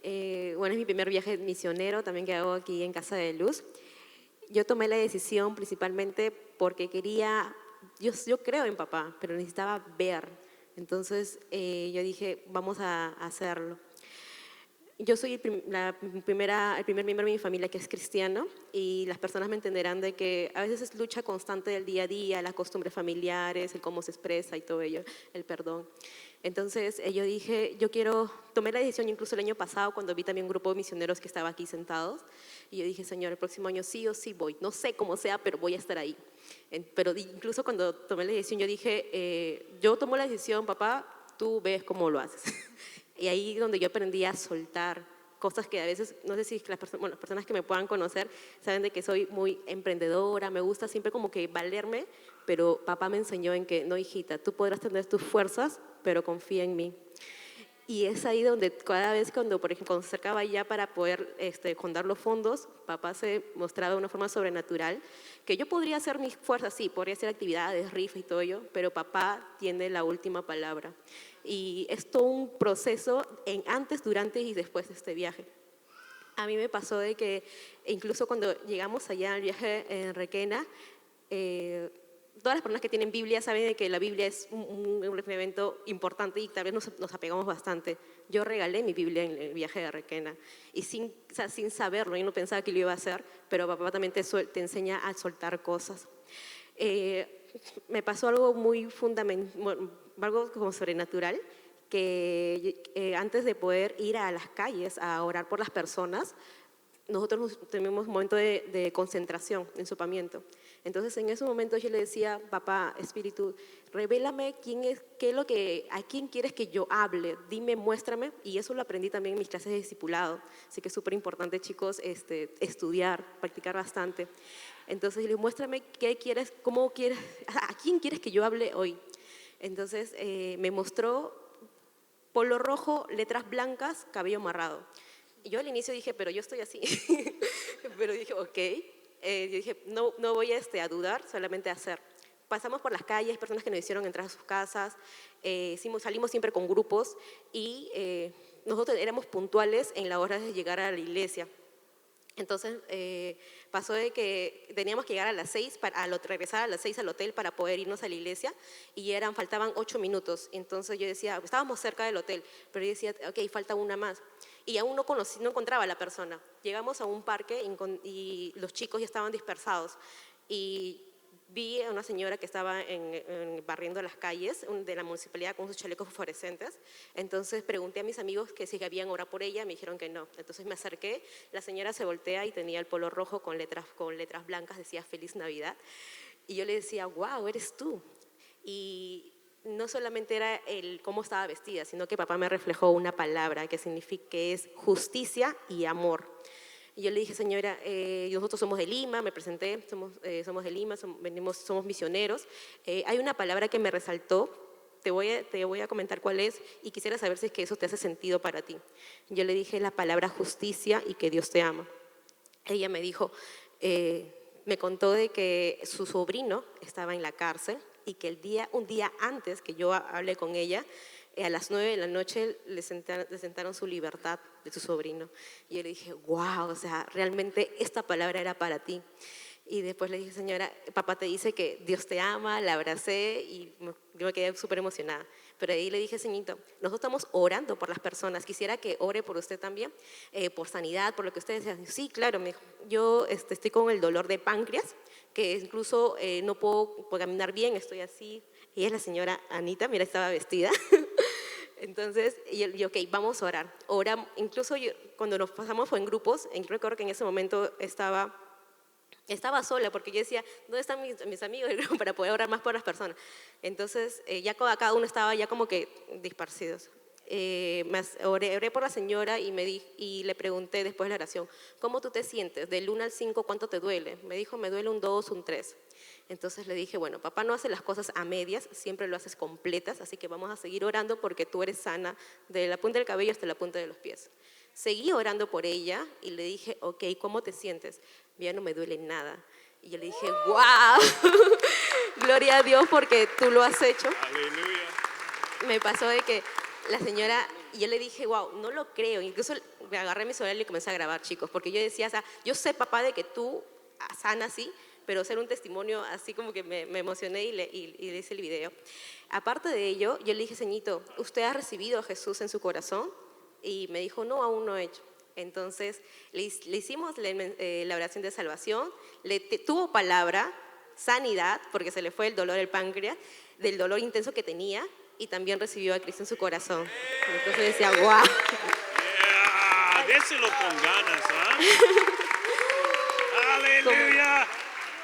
Bueno, es mi primer viaje misionero también que hago aquí en Casa de Luz. Yo tomé la decisión principalmente porque yo creo en papá, pero necesitaba ver. Entonces yo dije, vamos a hacerlo. Yo soy el primer miembro de mi familia que es cristiano, y las personas me entenderán de que a veces es lucha constante del día a día, las costumbres familiares, el cómo se expresa y todo ello, el perdón. Entonces yo dije, tomé la decisión incluso el año pasado cuando vi también un grupo de misioneros que estaba aquí sentados, y yo dije, Señor, el próximo año sí o sí voy, no sé cómo sea, pero voy a estar ahí. Pero incluso cuando tomé la decisión yo dije, yo tomo la decisión, papá, tú ves cómo lo haces. Y ahí es donde yo aprendí a soltar cosas que a veces, no sé si las personas que me puedan conocer saben de que soy muy emprendedora, me gusta siempre como que valerme, pero papá me enseñó en que, no, hijita, tú podrás tener tus fuerzas, pero confía en mí. Y es ahí donde cada vez cuando, por ejemplo, cuando se acercaba ya para poder contar los fondos, papá se mostraba de una forma sobrenatural, que yo podría hacer mis fuerzas, sí, podría hacer actividades, rifa y todo ello, pero papá tiene la última palabra. Y es todo un proceso en antes, durante y después de este viaje. A mí me pasó de que incluso cuando llegamos allá al viaje en Requena, todas las personas que tienen Biblia saben de que la Biblia es un evento importante y tal vez nos apegamos bastante. Yo regalé mi Biblia en el viaje de Requena y sin saberlo, yo no pensaba que lo iba a hacer, pero papá también te enseña a soltar cosas. Me pasó algo muy fundamental, algo como sobrenatural, que antes de poder ir a las calles a orar por las personas, nosotros tenemos un momento de concentración, de ensopamiento. Entonces, en ese momento yo le decía, papá, Espíritu, revélame a quién quieres que yo hable, dime, muéstrame. Y eso lo aprendí también en mis clases de discipulado. Así que es súper importante, chicos, estudiar, practicar bastante. Entonces, le muéstrame qué quieres, a quién quieres que yo hable hoy. Entonces, me mostró polo rojo, letras blancas, cabello amarrado. Y yo al inicio dije, pero yo estoy así. Pero dije, ok. Yo dije, no voy a dudar, solamente a hacer. Pasamos por las calles, personas que nos hicieron entrar a sus casas, salimos siempre con grupos y nosotros éramos puntuales en la hora de llegar a la iglesia. Entonces pasó de que teníamos que llegar a las 6, regresar a las 6 al hotel para poder irnos a la iglesia y faltaban 8 minutos. Entonces yo decía, estábamos cerca del hotel, pero yo decía, ok, falta una más. Y aún no encontraba a la persona. Llegamos a un parque y los chicos ya estaban dispersados. Y vi a una señora que estaba barriendo las calles de la municipalidad con sus chalecos fluorescentes. Entonces pregunté a mis amigos que si habían orado por ella, me dijeron que no. Entonces me acerqué, la señora se voltea y tenía el polo rojo con letras blancas, decía Feliz Navidad. Y yo le decía, wow, eres tú. Y no solamente era cómo estaba vestida, sino que papá me reflejó una palabra que significa que es justicia y amor. Y yo le dije, señora, nosotros somos de Lima, me presenté, somos de Lima, somos misioneros. Hay una palabra que me resaltó, te voy a comentar cuál es y quisiera saber si es que eso te hace sentido para ti. Yo le dije la palabra justicia y que Dios te ama. Ella me dijo, me contó de que su sobrino estaba en la cárcel y que un día antes que yo hablé con ella, a las 9 de la noche le sentaron su libertad de su sobrino. Y yo le dije, wow, o sea, realmente esta palabra era para ti. Y después le dije, señora, papá te dice que Dios te ama, la abracé y yo me quedé súper emocionada. Pero ahí le dije, señorito, nosotros estamos orando por las personas, quisiera que ore por usted también, por sanidad, por lo que ustedes decían. Sí, claro, me dijo, yo estoy con el dolor de páncreas, que incluso no puedo caminar bien, estoy así. Y es la señora Anita, mira, estaba vestida. Entonces, yo, ok, vamos a orar. Incluso cuando nos pasamos fue en grupos, recuerdo que en ese momento estaba sola, porque yo decía, ¿dónde están mis amigos para poder orar más por las personas? Entonces, ya cada uno estaba ya como que dispersidos. Oré por la señora y le pregunté después de la oración, ¿cómo tú te sientes? Del 1 al 5, ¿cuánto te duele? Me dijo, me duele un 2, un 3. Entonces le dije, bueno, papá no hace las cosas a medias, siempre lo haces completas, así que vamos a seguir orando porque tú eres sana de la punta del cabello hasta la punta de los pies. Seguí orando por ella y le dije, ok, ¿cómo te sientes? Ya no me duele nada. Y yo le dije, wow, gloria a Dios porque tú lo has hecho. Aleluya. Me pasó de que la señora, y yo le dije, wow, no lo creo. Incluso me agarré mi celular y comencé a grabar, chicos, porque yo decía, o sea, yo sé, papá, de que tú sanas así, pero ser un testimonio así como que me emocioné y le hice el video. Aparte de ello, yo le dije, señorito, ¿usted ha recibido a Jesús en su corazón? Y me dijo, no, aún no he hecho. Entonces le hicimos la oración de salvación, tuvo palabra, sanidad, porque se le fue el dolor del páncreas, del dolor intenso que tenía, y también recibió a Cristo en su corazón. Entonces decía, wow. Yeah, déselo con ganas, ¿ah? Aleluya.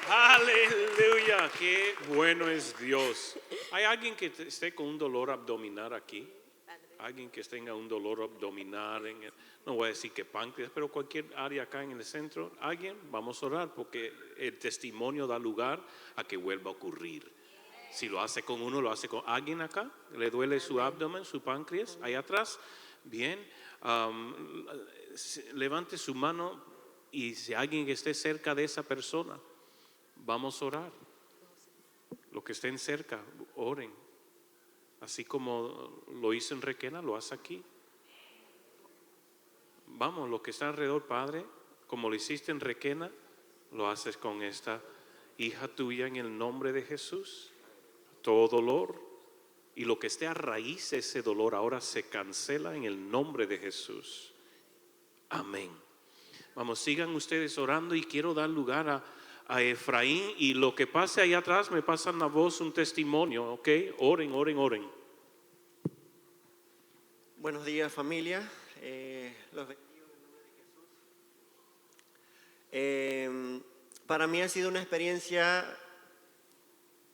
Aleluya, qué bueno es Dios. ¿Hay alguien que esté con un dolor abdominal aquí? alguien que tenga un dolor abdominal, no voy a decir que páncreas, pero cualquier área acá en el centro, alguien, vamos a orar porque el testimonio da lugar a que vuelva a ocurrir. Si lo hace con uno, lo hace con alguien acá. ¿Le duele su abdomen, su páncreas? Ahí atrás. Bien. Levante su mano y si alguien que esté cerca de esa persona, vamos a orar. Los que estén cerca, oren. Así como lo hizo en Requena, lo hace aquí. Vamos, los que están alrededor, Padre, como lo hiciste en Requena, lo haces con esta hija tuya en el nombre de Jesús. Todo dolor y lo que esté a raíz de ese dolor ahora se cancela en el nombre de Jesús. Amén. Vamos, sigan ustedes orando y quiero dar lugar a Efraín y lo que pase ahí atrás me pasan la voz un testimonio, ¿ok? Oren, oren, oren. Buenos días, familia. Los bendigo en el nombre de Jesús. Para mí ha sido una experiencia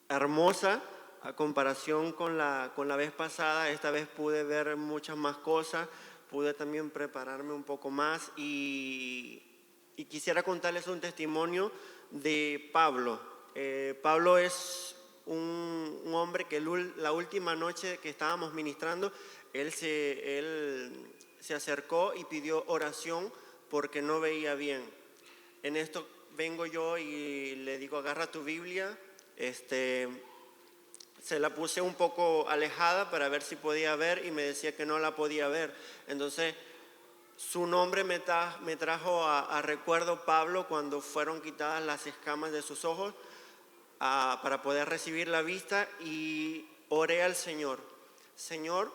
hermosa a comparación con la vez pasada. Esta vez pude ver muchas más cosas, pude también prepararme un poco más y quisiera contarles un testimonio de Pablo. Pablo es un hombre que la última noche que estábamos ministrando, él se acercó y pidió oración porque no veía bien. En esto vengo yo y le digo, agarra tu Biblia. Se la puse un poco alejada para ver si podía ver y me decía que no la podía ver. Entonces su nombre me trajo a recuerdo Pablo cuando fueron quitadas las escamas de sus ojos para poder recibir la vista, y oré al Señor. Señor,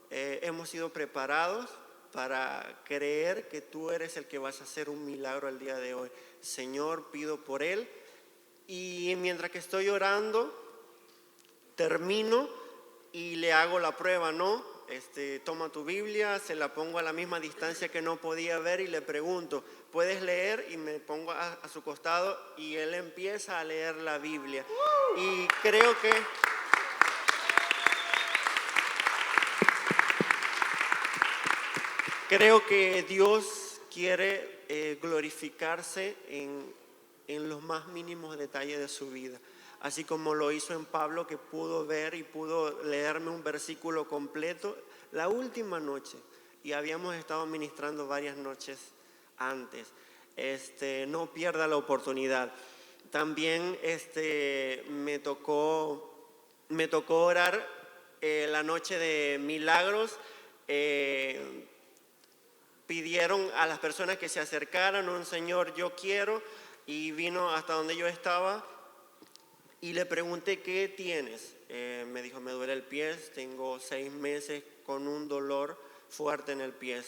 hemos sido preparados para creer que tú eres el que vas a hacer un milagro el día de hoy. Señor, pido por él. Y mientras que estoy orando, termino y le hago la prueba, ¿no? Toma tu Biblia, se la pongo a la misma distancia que no podía ver y le pregunto, ¿puedes leer? Y me pongo a su costado y él empieza a leer la Biblia. Y creo que Dios quiere glorificarse en los más mínimos detalles de su vida. Así como lo hizo en Pablo, que pudo ver y pudo leerme un versículo completo la última noche, y habíamos estado ministrando varias noches antes. No pierda la oportunidad. También me tocó orar la noche de milagros. Pidieron a las personas que se acercaran, un Señor, yo quiero, y vino hasta donde yo estaba. Y le pregunté, ¿qué tienes? Me dijo, me duele el pie, tengo 6 meses con un dolor fuerte en el pie.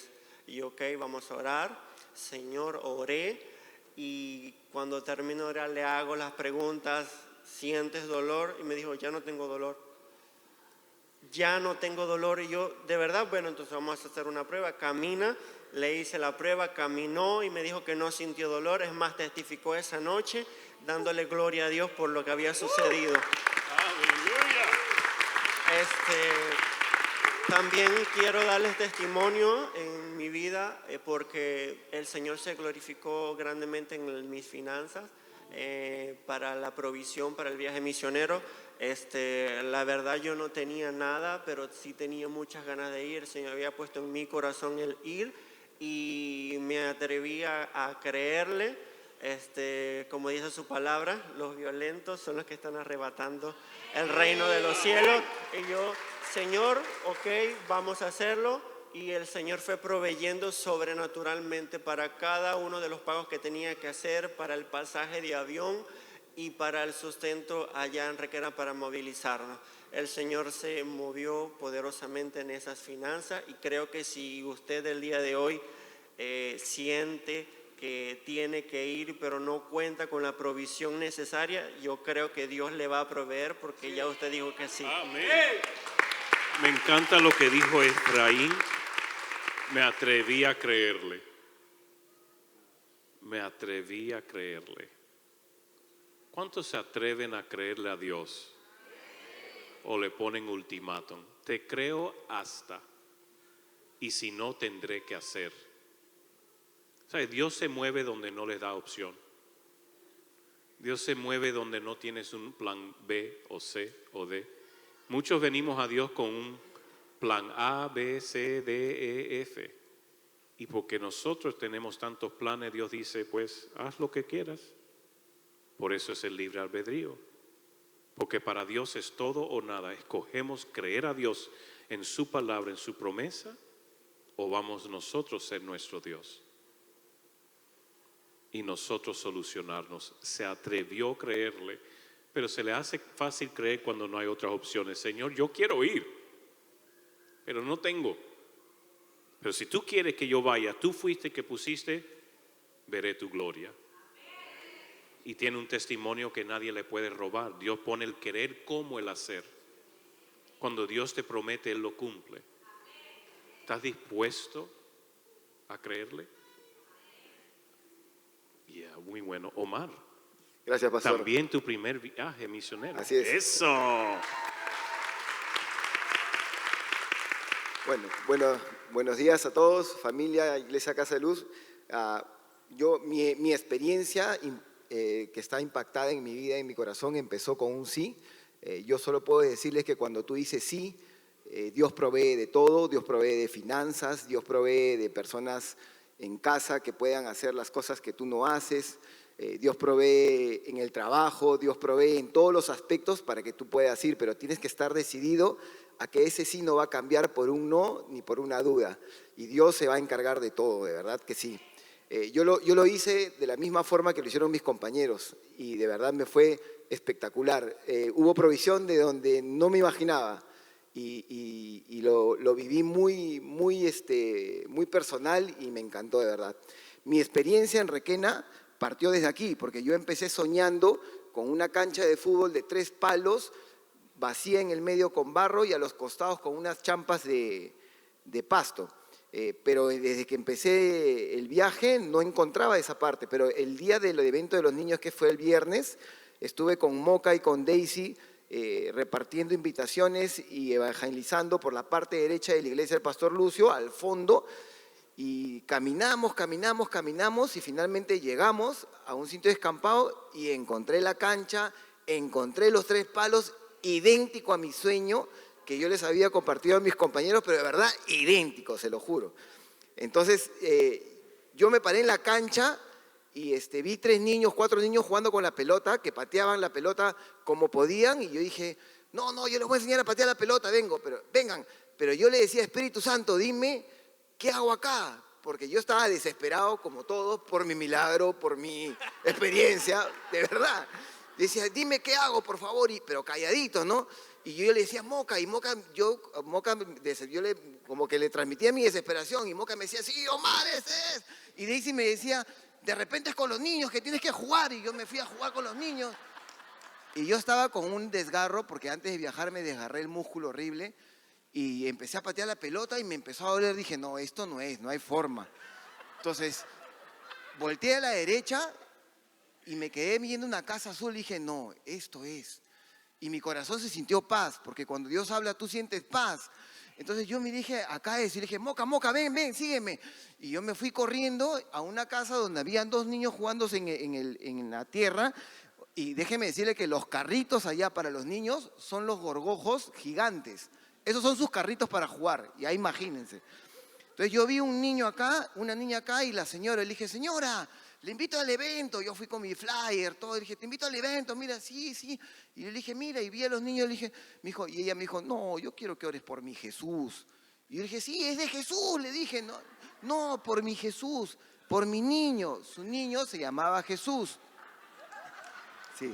Y ok, vamos a orar. Señor, oré, y cuando termino de orar le hago las preguntas, ¿sientes dolor? Y me dijo, ya no tengo dolor. Ya no tengo dolor. Y yo, de verdad, bueno, entonces vamos a hacer una prueba. Camina, le hice la prueba, caminó y me dijo que no sintió dolor. Es más, testificó esa noche, dándole gloria a Dios por lo que había sucedido. ¡Aleluya! También quiero darles testimonio en mi vida porque el Señor se glorificó grandemente en mis finanzas para la provisión para el viaje misionero. La verdad yo no tenía nada, pero sí tenía muchas ganas de ir. El Señor había puesto en mi corazón el ir y me atreví a creerle. Como dice su palabra, los violentos son los que están arrebatando el reino de los cielos. Y yo, Señor, ok, vamos a hacerlo. Y el Señor fue proveyendo sobrenaturalmente para cada uno de los pagos que tenía que hacer, para el pasaje de avión y para el sustento allá en Requena para movilizarnos. El Señor se movió poderosamente en esas finanzas, y creo que si usted el día de hoy siente que tiene que ir pero no cuenta con la provisión necesaria, yo creo que Dios le va a proveer, porque ya usted dijo que sí. Amén. Me encanta lo que dijo Efraín. Me atreví a creerle. Me atreví a creerle. ¿Cuántos se atreven a creerle a Dios? ¿O le ponen ultimátum? Te creo hasta. y si no, tendré que hacer. ¿Sabes? Dios se mueve donde no le da opción. Dios se mueve donde no tienes un plan B o C o D. Muchos venimos a Dios con un plan A, B, C, D, E, F. Y porque nosotros tenemos tantos planes, Dios dice, pues haz lo que quieras. Por eso es el libre albedrío. Porque para Dios es todo o nada. Escogemos creer a Dios en su palabra, en su promesa, o vamos nosotros a ser nuestro Dios. Y nosotros solucionarnos. Se atrevió a creerle, pero se le hace fácil creer cuando no hay otras opciones. Señor, yo quiero ir, pero no tengo. Pero si tú quieres que yo vaya, tú fuiste que pusiste, veré tu gloria. Y tiene un testimonio que nadie le puede robar. Dios pone el querer como el hacer. Cuando Dios te promete, Él lo cumple. ¿Estás dispuesto a creerle? Muy bueno. Omar. Gracias, pastor. También tu primer viaje misionero. Así es. ¡Eso! Buenos días a todos, familia, Iglesia Casa de Luz. Mi experiencia que está impactada en mi vida, en mi corazón, empezó con un sí. Yo solo puedo decirles que cuando tú dices sí, Dios provee de todo, Dios provee de finanzas, Dios provee de personas en casa que puedan hacer las cosas que tú no haces. Dios provee en el trabajo, Dios provee en todos los aspectos para que tú puedas ir, pero tienes que estar decidido a que ese sí no va a cambiar por un no ni por una duda. Y Dios se va a encargar de todo, de verdad que sí. Yo lo hice de la misma forma que lo hicieron mis compañeros y de verdad me fue espectacular. Hubo provisión de donde no me imaginaba y lo viví muy personal y me encantó de verdad. Mi experiencia en Requena partió desde aquí, porque yo empecé soñando con una cancha de fútbol de 3 palos, vacía en el medio con barro y a los costados con unas champas de pasto. Pero desde que empecé el viaje no encontraba esa parte, pero el día del evento de los niños, que fue el viernes, estuve con Moca y con Daisy repartiendo invitaciones y evangelizando por la parte derecha de la iglesia del Pastor Lucio, al fondo, y caminamos y finalmente llegamos a un sitio descampado y encontré la cancha, encontré los 3 palos, idéntico a mi sueño que yo les había compartido a mis compañeros, pero de verdad idéntico, se lo juro. Entonces yo me paré en la cancha y vi 4 niños jugando con la pelota, que pateaban la pelota como podían, y yo dije, no, yo les voy a enseñar a patear la pelota, vengan. Pero yo le decía, Espíritu Santo, dime, ¿qué hago acá? Porque yo estaba desesperado, como todos, por mi milagro, por mi experiencia, de verdad. Decía, dime qué hago, por favor, pero calladito, ¿no? Y yo le decía, Moca, yo como que le transmitía mi desesperación, y Moca me decía, sí, Omar, ese es. Y Daisy me decía, de repente es con los niños, que tienes que jugar, y yo me fui a jugar con los niños. Y yo estaba con un desgarro, porque antes de viajar me desgarré el músculo horrible, y empecé a patear la pelota y me empezó a doler. Dije, no, esto no hay forma. Entonces, volteé a la derecha y me quedé viendo una casa azul y dije, no, esto es. Y mi corazón se sintió paz, porque cuando Dios habla tú sientes paz. Entonces yo me dije, acá es, y le dije, Moca, ven, sígueme. Y yo me fui corriendo a una casa donde habían 2 niños jugándose en la tierra. Y déjeme decirle que los carritos allá para los niños son los gorgojos gigantes. Esos son sus carritos para jugar, ya imagínense. Entonces yo vi un niño acá, una niña acá, y la señora, le dije, señora, le invito al evento. Yo fui con mi flyer, todo, le dije, te invito al evento, mira, sí. Y le dije, mira, y vi a los niños, le dije, y ella me dijo, no, yo quiero que ores por mi Jesús. Y yo le dije, sí, es de Jesús, le dije, no, por mi Jesús, por mi niño. Su niño se llamaba Jesús. Sí.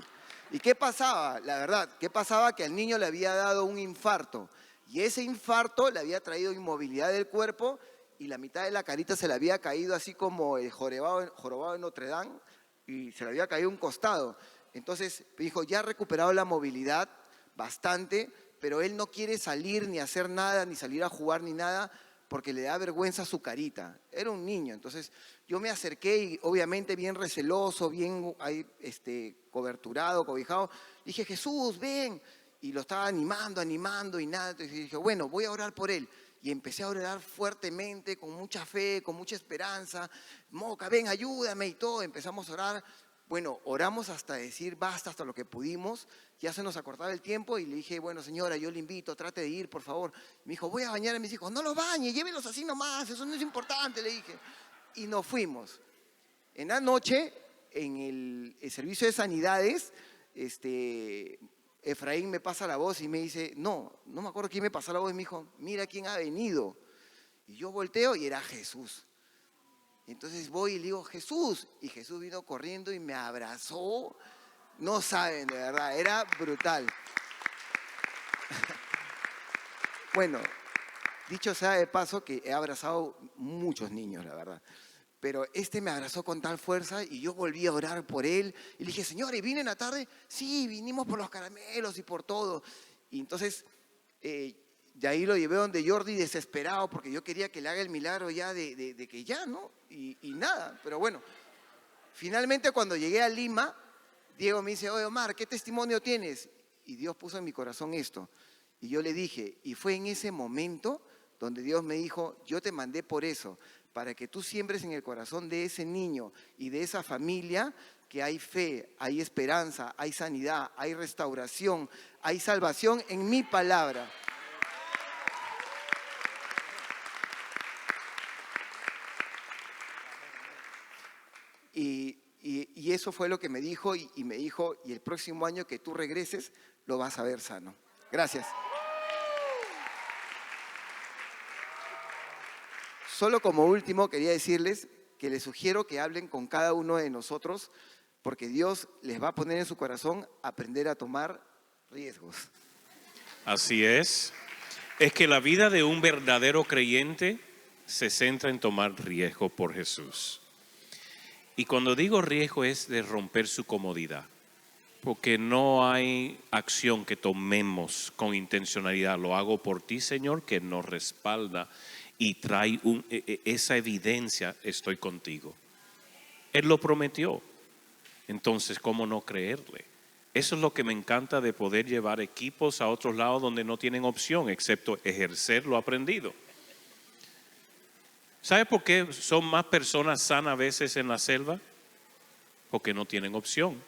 ¿Y qué pasaba? La verdad, ¿qué pasaba? Que al niño le había dado un infarto. Y ese infarto le había traído inmovilidad del cuerpo y la mitad de la carita se le había caído así como el jorobado de Notre Dame y se le había caído un costado. Entonces dijo, ya ha recuperado la movilidad bastante, pero él no quiere salir ni hacer nada, ni salir a jugar ni nada, porque le da vergüenza su carita. Era un niño. Entonces yo me acerqué y obviamente bien receloso, bien ahí, coberturado, cobijado. Dije, Jesús, ven. Y lo estaba animando y nada. Entonces dije, bueno, voy a orar por él. y empecé a orar fuertemente, con mucha fe, con mucha esperanza. Moca, ven, ayúdame y todo. Empezamos a orar. Bueno, oramos hasta decir basta, hasta lo que pudimos. Ya se nos acortaba el tiempo y le dije, bueno, señora, yo le invito, trate de ir, por favor. Me dijo, voy a bañar a mis hijos. No los bañe, llévelos así nomás, eso no es importante, le dije. Y nos fuimos. En la noche, en el servicio de sanidades, Efraín me pasa la voz y me dice, no me acuerdo quién me pasó la voz, y me dijo, mira quién ha venido. Y yo volteo y era Jesús. Entonces voy y le digo, Jesús. Y Jesús vino corriendo y me abrazó. No saben, de verdad, era brutal. Bueno, dicho sea de paso que he abrazado muchos niños, la verdad. Pero me abrazó con tal fuerza y yo volví a orar por él. Y le dije, señor, ¿y vine en la tarde? Sí, vinimos por los caramelos y por todo. Y entonces, de ahí lo llevé donde Jordi desesperado porque yo quería que le haga el milagro ya de que ya, ¿no? Y nada, pero bueno. Finalmente cuando llegué a Lima, Diego me dice, oye Omar, ¿qué testimonio tienes? Y Dios puso en mi corazón esto. Y yo le dije, y fue en ese momento donde Dios me dijo, yo te mandé por eso, para que tú siembres en el corazón de ese niño y de esa familia que hay fe, hay esperanza, hay sanidad, hay restauración, hay salvación en mi palabra. Y eso fue lo que me dijo y me dijo, y el próximo año que tú regreses lo vas a ver sano. Gracias. Solo como último quería decirles que les sugiero que hablen con cada uno de nosotros porque Dios les va a poner en su corazón aprender a tomar riesgos. Así es. Es que la vida de un verdadero creyente se centra en tomar riesgo por Jesús. Y cuando digo riesgo es de romper su comodidad, porque no hay acción que tomemos con intencionalidad. Lo hago por ti, Señor, que nos respalda y trae esa evidencia, estoy contigo. Él lo prometió. Entonces, ¿cómo no creerle? Eso es lo que me encanta de poder llevar equipos a otros lados donde no tienen opción, excepto ejercer lo aprendido. ¿Sabe por qué son más personas sanas a veces en la selva? Porque no tienen opción.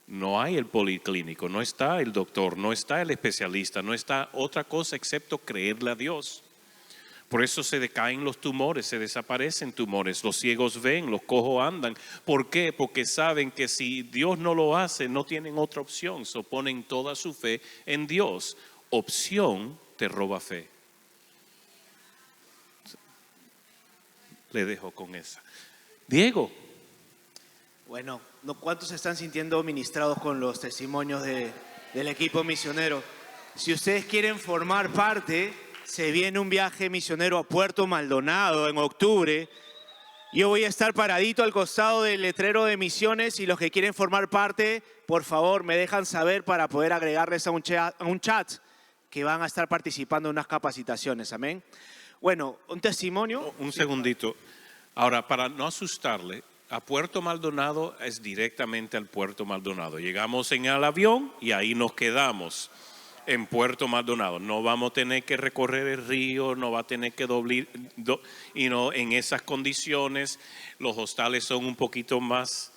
No hay el policlínico, no está el doctor, no está el especialista, no está otra cosa excepto creerle a Dios. Por eso se decaen los tumores, se desaparecen tumores, los ciegos ven, los cojos andan. ¿Por qué? Porque saben que si Dios no lo hace, no tienen otra opción. So ponen toda su fe en Dios. Opción te roba fe. Le dejo con esa. Diego. Bueno, ¿cuántos se están sintiendo ministrados con los testimonios del equipo misionero? Si ustedes quieren formar parte, se viene un viaje misionero a Puerto Maldonado en octubre. Yo voy a estar paradito al costado del letrero de misiones y los que quieren formar parte, por favor, me dejan saber para poder agregarles a un chat que van a estar participando en unas capacitaciones. Amén. Bueno, un testimonio. Un segundito. Ahora, para no asustarle, a Puerto Maldonado es directamente al Puerto Maldonado. Llegamos en el avión y ahí nos quedamos en Puerto Maldonado. No vamos a tener que recorrer el río, no va a tener que en esas condiciones. Los hostales son un poquito más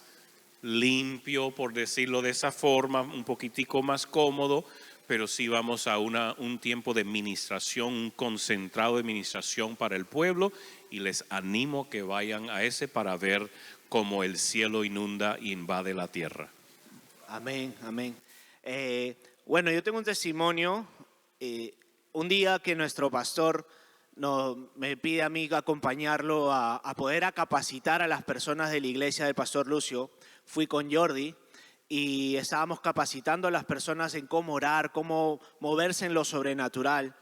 limpios, por decirlo de esa forma, un poquitico más cómodo, pero sí vamos a un tiempo de ministración, un concentrado de ministración para el pueblo, y les animo que vayan a ese para ver cómo el cielo inunda e invade la tierra. Amén, amén. Bueno, yo tengo un testimonio. Un día que nuestro pastor me pide a mí acompañarlo a poder capacitar a las personas de la iglesia del pastor Lucio, fui con Jordi y estábamos capacitando a las personas en cómo orar, cómo moverse en lo sobrenatural.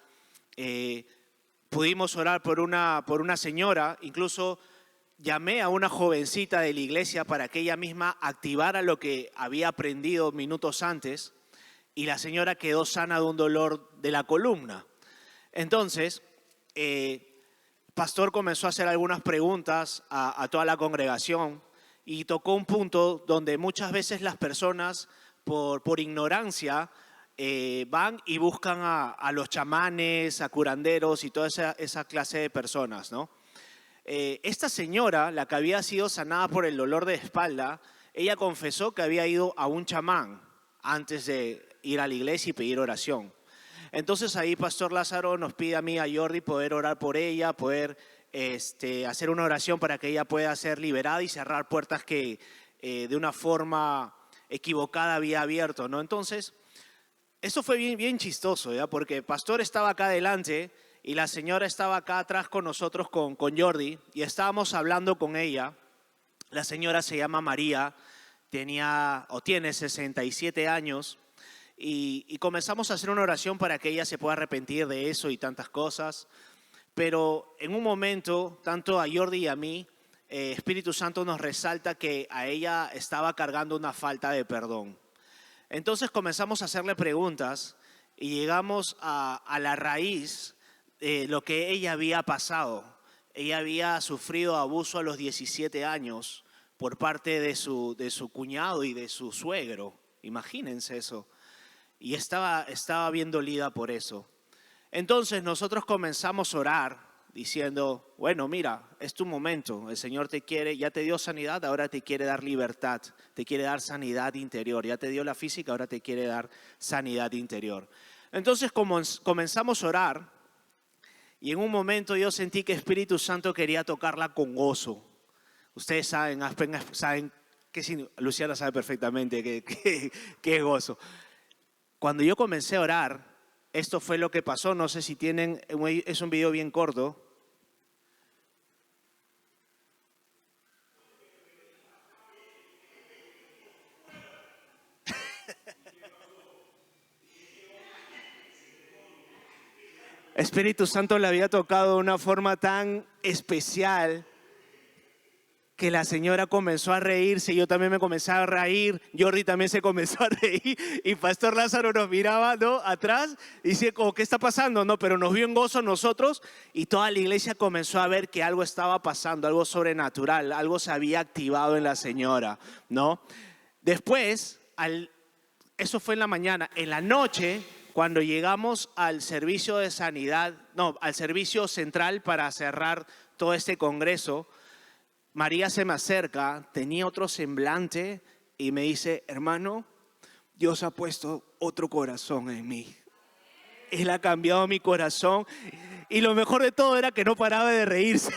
Pudimos orar por una señora, incluso llamé a una jovencita de la iglesia para que ella misma activara lo que había aprendido minutos antes, y la señora quedó sana de un dolor de la columna. Entonces, pastor comenzó a hacer algunas preguntas a toda la congregación y tocó un punto donde muchas veces las personas por ignorancia van y buscan a los chamanes, a curanderos y toda esa clase de personas, ¿no? Esta señora, la que había sido sanada por el dolor de espalda, ella confesó que había ido a un chamán antes de ir a la iglesia y pedir oración. Entonces ahí Pastor Lázaro nos pide a mí, a Jordi, poder orar por ella, poder hacer una oración para que ella pueda ser liberada y cerrar puertas que de una forma equivocada había abierto, ¿no? Entonces, eso fue bien chistoso, ¿ya? Porque el pastor estaba acá adelante y la señora estaba acá atrás con nosotros, con Jordi, y estábamos hablando con ella. La señora se llama María, tiene 67 años, y comenzamos a hacer una oración para que ella se pueda arrepentir de eso y tantas cosas. Pero en un momento, tanto a Jordi y a mí, Espíritu Santo nos resalta que a ella estaba cargando una falta de perdón. Entonces comenzamos a hacerle preguntas y llegamos a la raíz de lo que ella había pasado. Ella había sufrido abuso a los 17 años por parte de su cuñado y de su suegro. Imagínense eso. Y estaba bien dolida por eso. Entonces nosotros comenzamos a orar diciendo, bueno, mira, es tu momento, el Señor te quiere, ya te dio sanidad, ahora te quiere dar libertad, te quiere dar sanidad interior, ya te dio la física, ahora te quiere dar sanidad interior. Entonces comenzamos a orar y en un momento yo sentí que Espíritu Santo quería tocarla con gozo. Ustedes saben que Luciana sabe perfectamente qué es gozo. Cuando yo comencé a orar, esto fue lo que pasó, no sé si tienen, es un video bien corto. Espíritu Santo le había tocado de una forma tan especial que la señora comenzó a reírse, yo también me comencé a reír, Jordi también se comenzó a reír y Pastor Lázaro nos miraba, ¿no?, atrás y decía, ¿qué está pasando? No, pero nos vio en gozo nosotros y toda la iglesia comenzó a ver que algo estaba pasando, algo sobrenatural, algo se había activado en la señora, ¿no? Después, eso fue en la mañana, en la noche, cuando llegamos al servicio de sanidad, al servicio central para cerrar todo este congreso, María se me acerca, tenía otro semblante y me dice, hermano, Dios ha puesto otro corazón en mí. Él ha cambiado mi corazón y lo mejor de todo era que no paraba de reírse.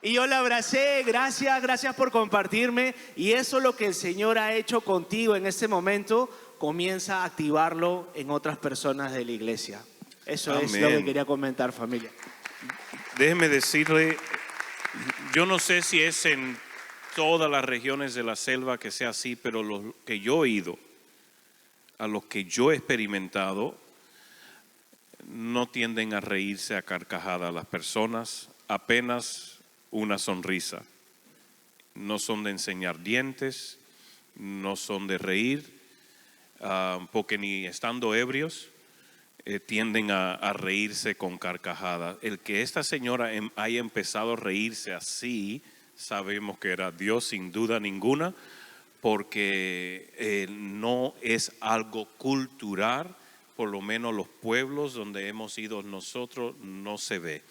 Y yo la abracé, gracias por compartirme. Y eso es lo que el Señor ha hecho contigo en este momento, comienza a activarlo en otras personas de la iglesia. Eso Amén. Es lo que quería comentar, familia. Déjeme decirle, yo no sé si es en todas las regiones de la selva que sea así, pero lo que yo he ido, a los que yo he experimentado, no tienden a reírse a carcajadas las personas, apenas una sonrisa. No son de enseñar dientes, no son de reír, porque ni estando ebrios tienden a reírse con carcajadas. El que esta señora haya empezado a reírse así, sabemos que era Dios sin duda ninguna, porque no es algo cultural, por lo menos los pueblos donde hemos ido nosotros no se ve.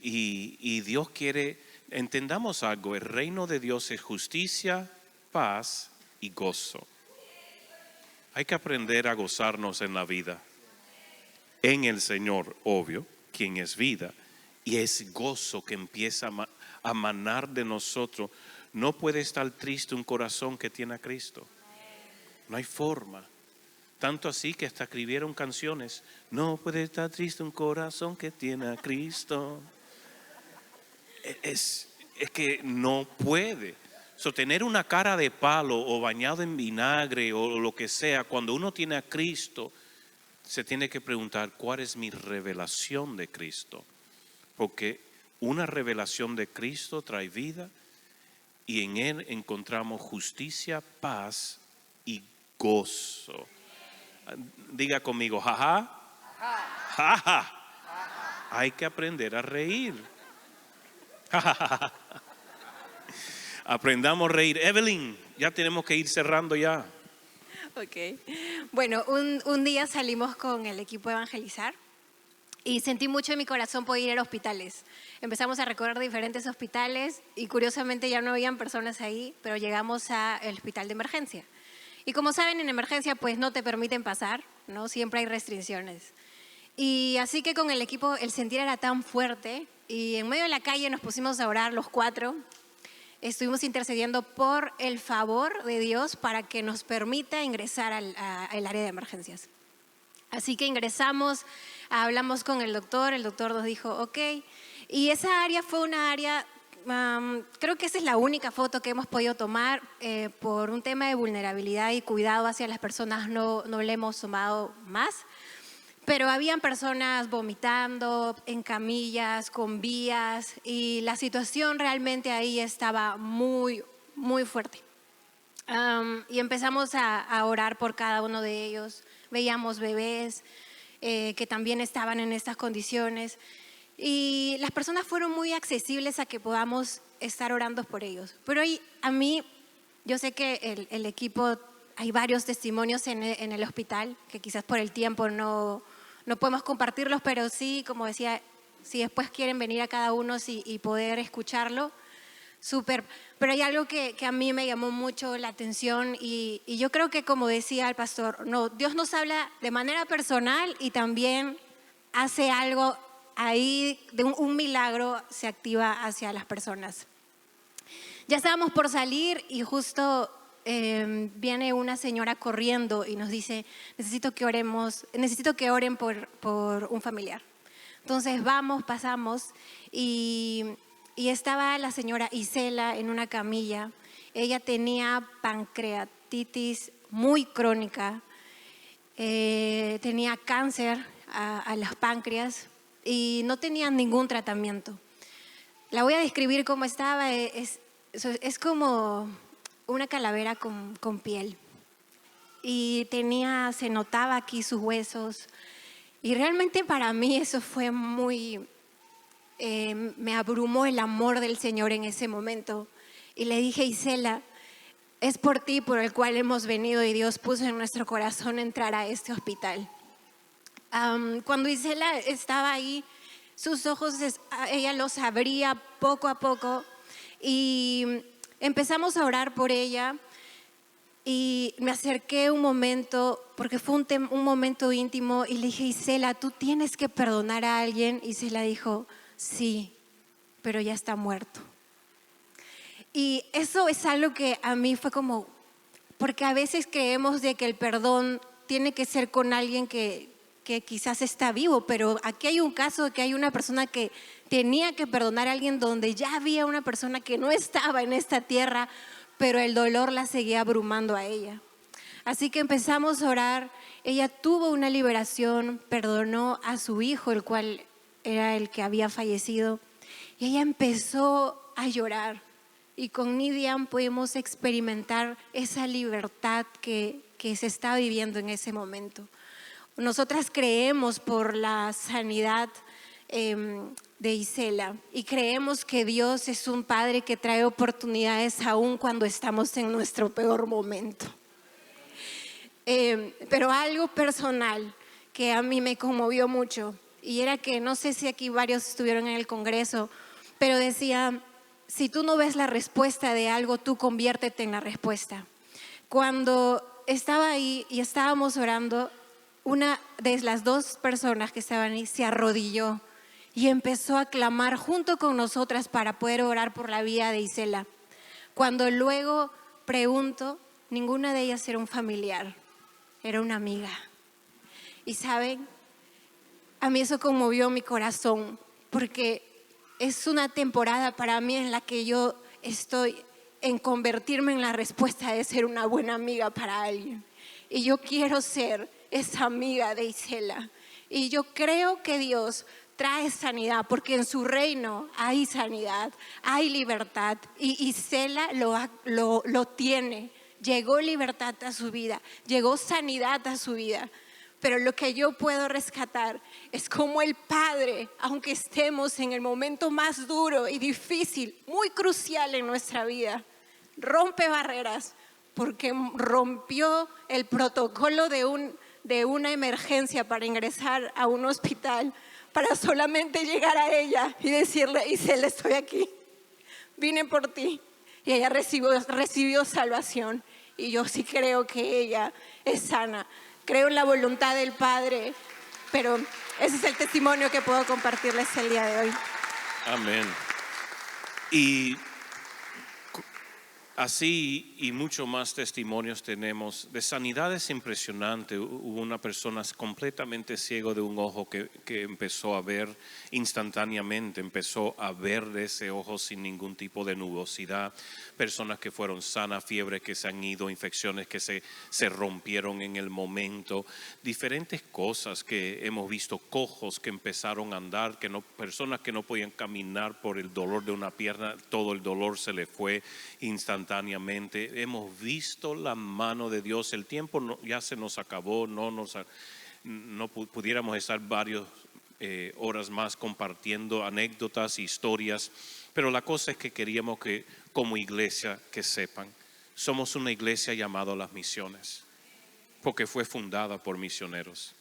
Y Dios quiere, entendamos algo, el reino de Dios es justicia, paz y gozo. Hay que aprender a gozarnos en la vida, en el Señor, obvio, quien es vida, y es gozo que empieza a manar de nosotros. No puede estar triste un corazón que tiene a Cristo. No hay forma. Tanto así que hasta escribieron canciones. No puede estar triste un corazón que tiene a Cristo. Es que no puede. Tener una cara de palo o bañado en vinagre o lo que sea, cuando uno tiene a Cristo, se tiene que preguntar, ¿cuál es mi revelación de Cristo? Porque una revelación de Cristo trae vida y en Él encontramos justicia, paz y gozo. Diga conmigo, jaja, jaja. Hay que aprender a reír. Aprendamos a reír. Evelyn, ya tenemos que ir cerrando ya. Ok. Bueno, un día salimos con el equipo de Evangelizar y sentí mucho en mi corazón poder ir a hospitales. Empezamos a recorrer diferentes hospitales y curiosamente ya no habían personas ahí, pero llegamos al hospital de emergencia. Y como saben, en emergencia pues no te permiten pasar, ¿no? Siempre hay restricciones. Y así que con el equipo el sentir era tan fuerte y en medio de la calle nos pusimos a orar los 4. Estuvimos intercediendo por el favor de Dios para que nos permita ingresar al área de emergencias. Así que ingresamos, hablamos con el doctor nos dijo, ok. Y esa área fue una área, creo que esa es la única foto que hemos podido tomar por un tema de vulnerabilidad y cuidado hacia las personas, no le hemos tomado más. Pero habían personas vomitando en camillas, con vías, y la situación realmente ahí estaba muy, muy fuerte. Y empezamos a orar por cada uno de ellos. Veíamos bebés que también estaban en estas condiciones. Y las personas fueron muy accesibles a que podamos estar orando por ellos. Pero a mí, yo sé que el equipo, hay varios testimonios en el hospital, que quizás por el tiempo no podemos compartirlos, pero sí, como decía, si después quieren venir a cada uno y poder escucharlo, súper. Pero hay algo que a mí me llamó mucho la atención y yo creo que, como decía el pastor, Dios nos habla de manera personal y también hace algo ahí, de un milagro se activa hacia las personas. Ya estábamos por salir y justo viene una señora corriendo y nos dice, necesito que oren por un familiar. Entonces pasamos y estaba la señora Isela en una camilla. Ella tenía pancreatitis muy crónica, tenía cáncer a las páncreas y no tenía ningún tratamiento. La voy a describir cómo estaba, es como una calavera con piel y se notaba aquí sus huesos y realmente para mí eso fue me abrumó el amor del Señor en ese momento y le dije, Isela, es por ti por el cual hemos venido y Dios puso en nuestro corazón entrar a este hospital. Cuando Isela estaba ahí, sus ojos, ella los abría poco a poco y empezamos a orar por ella y me acerqué un momento, porque fue un momento íntimo, y le dije, Isela, tú tienes que perdonar a alguien. Y Isela dijo, sí, pero ya está muerto. Y eso es algo que a mí fue como, porque a veces creemos de que el perdón tiene que ser con alguien que quizás está vivo, pero aquí hay un caso de que hay una persona que tenía que perdonar a alguien donde ya había una persona que no estaba en esta tierra, pero el dolor la seguía abrumando a ella. Así que empezamos a orar, ella tuvo una liberación, perdonó a su hijo, el cual era el que había fallecido, y ella empezó a llorar. Y con Nidian pudimos experimentar esa libertad que se está viviendo en ese momento. Nosotras creemos por la sanidad de Isela y creemos que Dios es un Padre que trae oportunidades aún cuando estamos en nuestro peor momento. Pero algo personal que a mí me conmovió mucho y era que, no sé si aquí varios estuvieron en el Congreso, pero decía, si tú no ves la respuesta de algo, tú conviértete en la respuesta. Cuando estaba ahí y estábamos orando, una de las dos personas que estaban ahí se arrodilló y empezó a clamar junto con nosotras para poder orar por la vida de Isela. Cuando luego pregunto, ninguna de ellas era un familiar, era una amiga. Y saben, a mí eso conmovió mi corazón porque es una temporada para mí en la que yo estoy en convertirme en la respuesta de ser una buena amiga para alguien. Y yo quiero ser esa amiga de Isela. Y yo creo que Dios trae sanidad, porque en su reino hay sanidad, hay libertad. Y Isela lo tiene. Llegó libertad a su vida, llegó sanidad a su vida. Pero lo que yo puedo rescatar es cómo el Padre, aunque estemos en el momento más duro y difícil, muy crucial en nuestra vida, rompe barreras porque rompió el protocolo de una emergencia para ingresar a un hospital, para solamente llegar a ella y decirle: Isel, estoy aquí, vine por ti. Y ella recibió salvación. Y yo sí creo que ella es sana. Creo en la voluntad del Padre, pero ese es el testimonio que puedo compartirles el día de hoy. Amén. Y así y mucho más testimonios tenemos de sanidades impresionantes. Hubo una persona completamente ciego de un ojo que empezó a ver instantáneamente, empezó a ver de ese ojo sin ningún tipo de nubosidad. Personas que fueron sanas, fiebres que se han ido, infecciones que se rompieron en el momento, diferentes cosas que hemos visto, cojos que empezaron a andar, personas que no podían caminar por el dolor de una pierna, todo el dolor se le fue instantáneamente. Hemos visto la mano de Dios. El tiempo ya se nos acabó, no pudiéramos estar varias horas más compartiendo anécdotas, historias, pero la cosa es que queríamos que como iglesia que sepan, somos una iglesia llamada a las misiones, porque fue fundada por misioneros.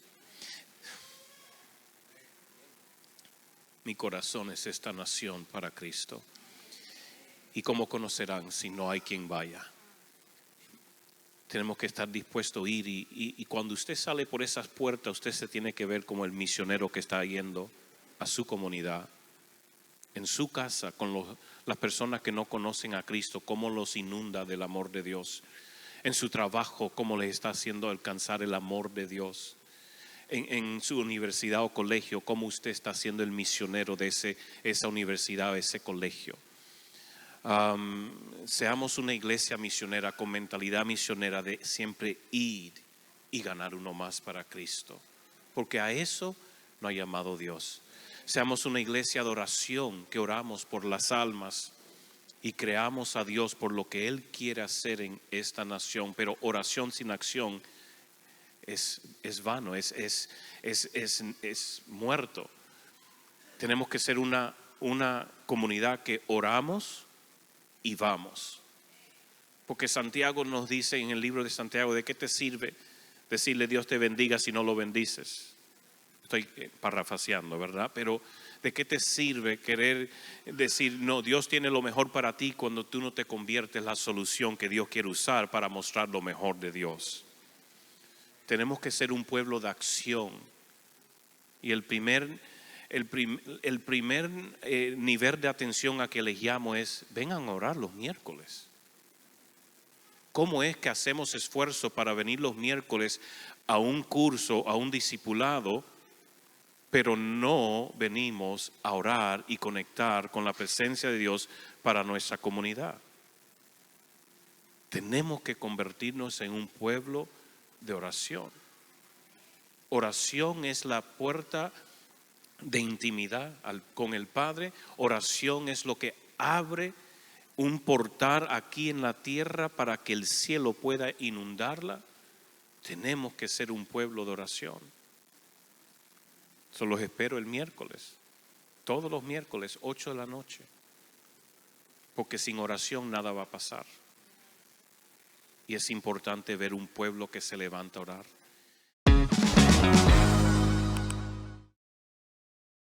Mi corazón es esta nación para Cristo. ¿Y cómo conocerán si no hay quien vaya? Tenemos que estar dispuestos a ir y cuando usted sale por esas puertas, usted se tiene que ver como el misionero que está yendo a su comunidad, en su casa, con las personas que no conocen a Cristo, cómo los inunda del amor de Dios. En su trabajo, cómo les está haciendo alcanzar el amor de Dios. En su universidad o colegio, cómo usted está siendo el misionero de esa universidad o ese colegio. Seamos una iglesia misionera con mentalidad misionera de siempre ir y ganar uno más para Cristo, porque a eso nos ha llamado Dios. Seamos una iglesia de oración, que oramos por las almas y creamos a Dios por lo que Él quiere hacer en esta nación. Pero oración sin acción es vano, es muerto. Tenemos que ser una comunidad que oramos y vamos. Porque Santiago nos dice en el libro de Santiago: ¿de qué te sirve decirle Dios te bendiga si no lo bendices? Estoy parafraseando, ¿verdad? Pero ¿de qué te sirve querer decir no, Dios tiene lo mejor para ti, cuando tú no te conviertes en la solución que Dios quiere usar para mostrar lo mejor de Dios? Tenemos que ser un pueblo de acción. Y el primer nivel de atención a que les llamo es: vengan a orar los miércoles. ¿Cómo es que hacemos esfuerzo para venir los miércoles a un curso, a un discipulado, pero no venimos a orar y conectar con la presencia de Dios para nuestra comunidad? Tenemos que convertirnos en un pueblo de oración. Oración es la puerta de intimidad con el Padre. Oración es lo que abre un portal aquí en la tierra para que el cielo pueda inundarla. Tenemos que ser un pueblo de oración. Los espero el miércoles, todos los miércoles, 8 de la noche, porque sin oración nada va a pasar. Y es importante ver un pueblo que se levanta a orar.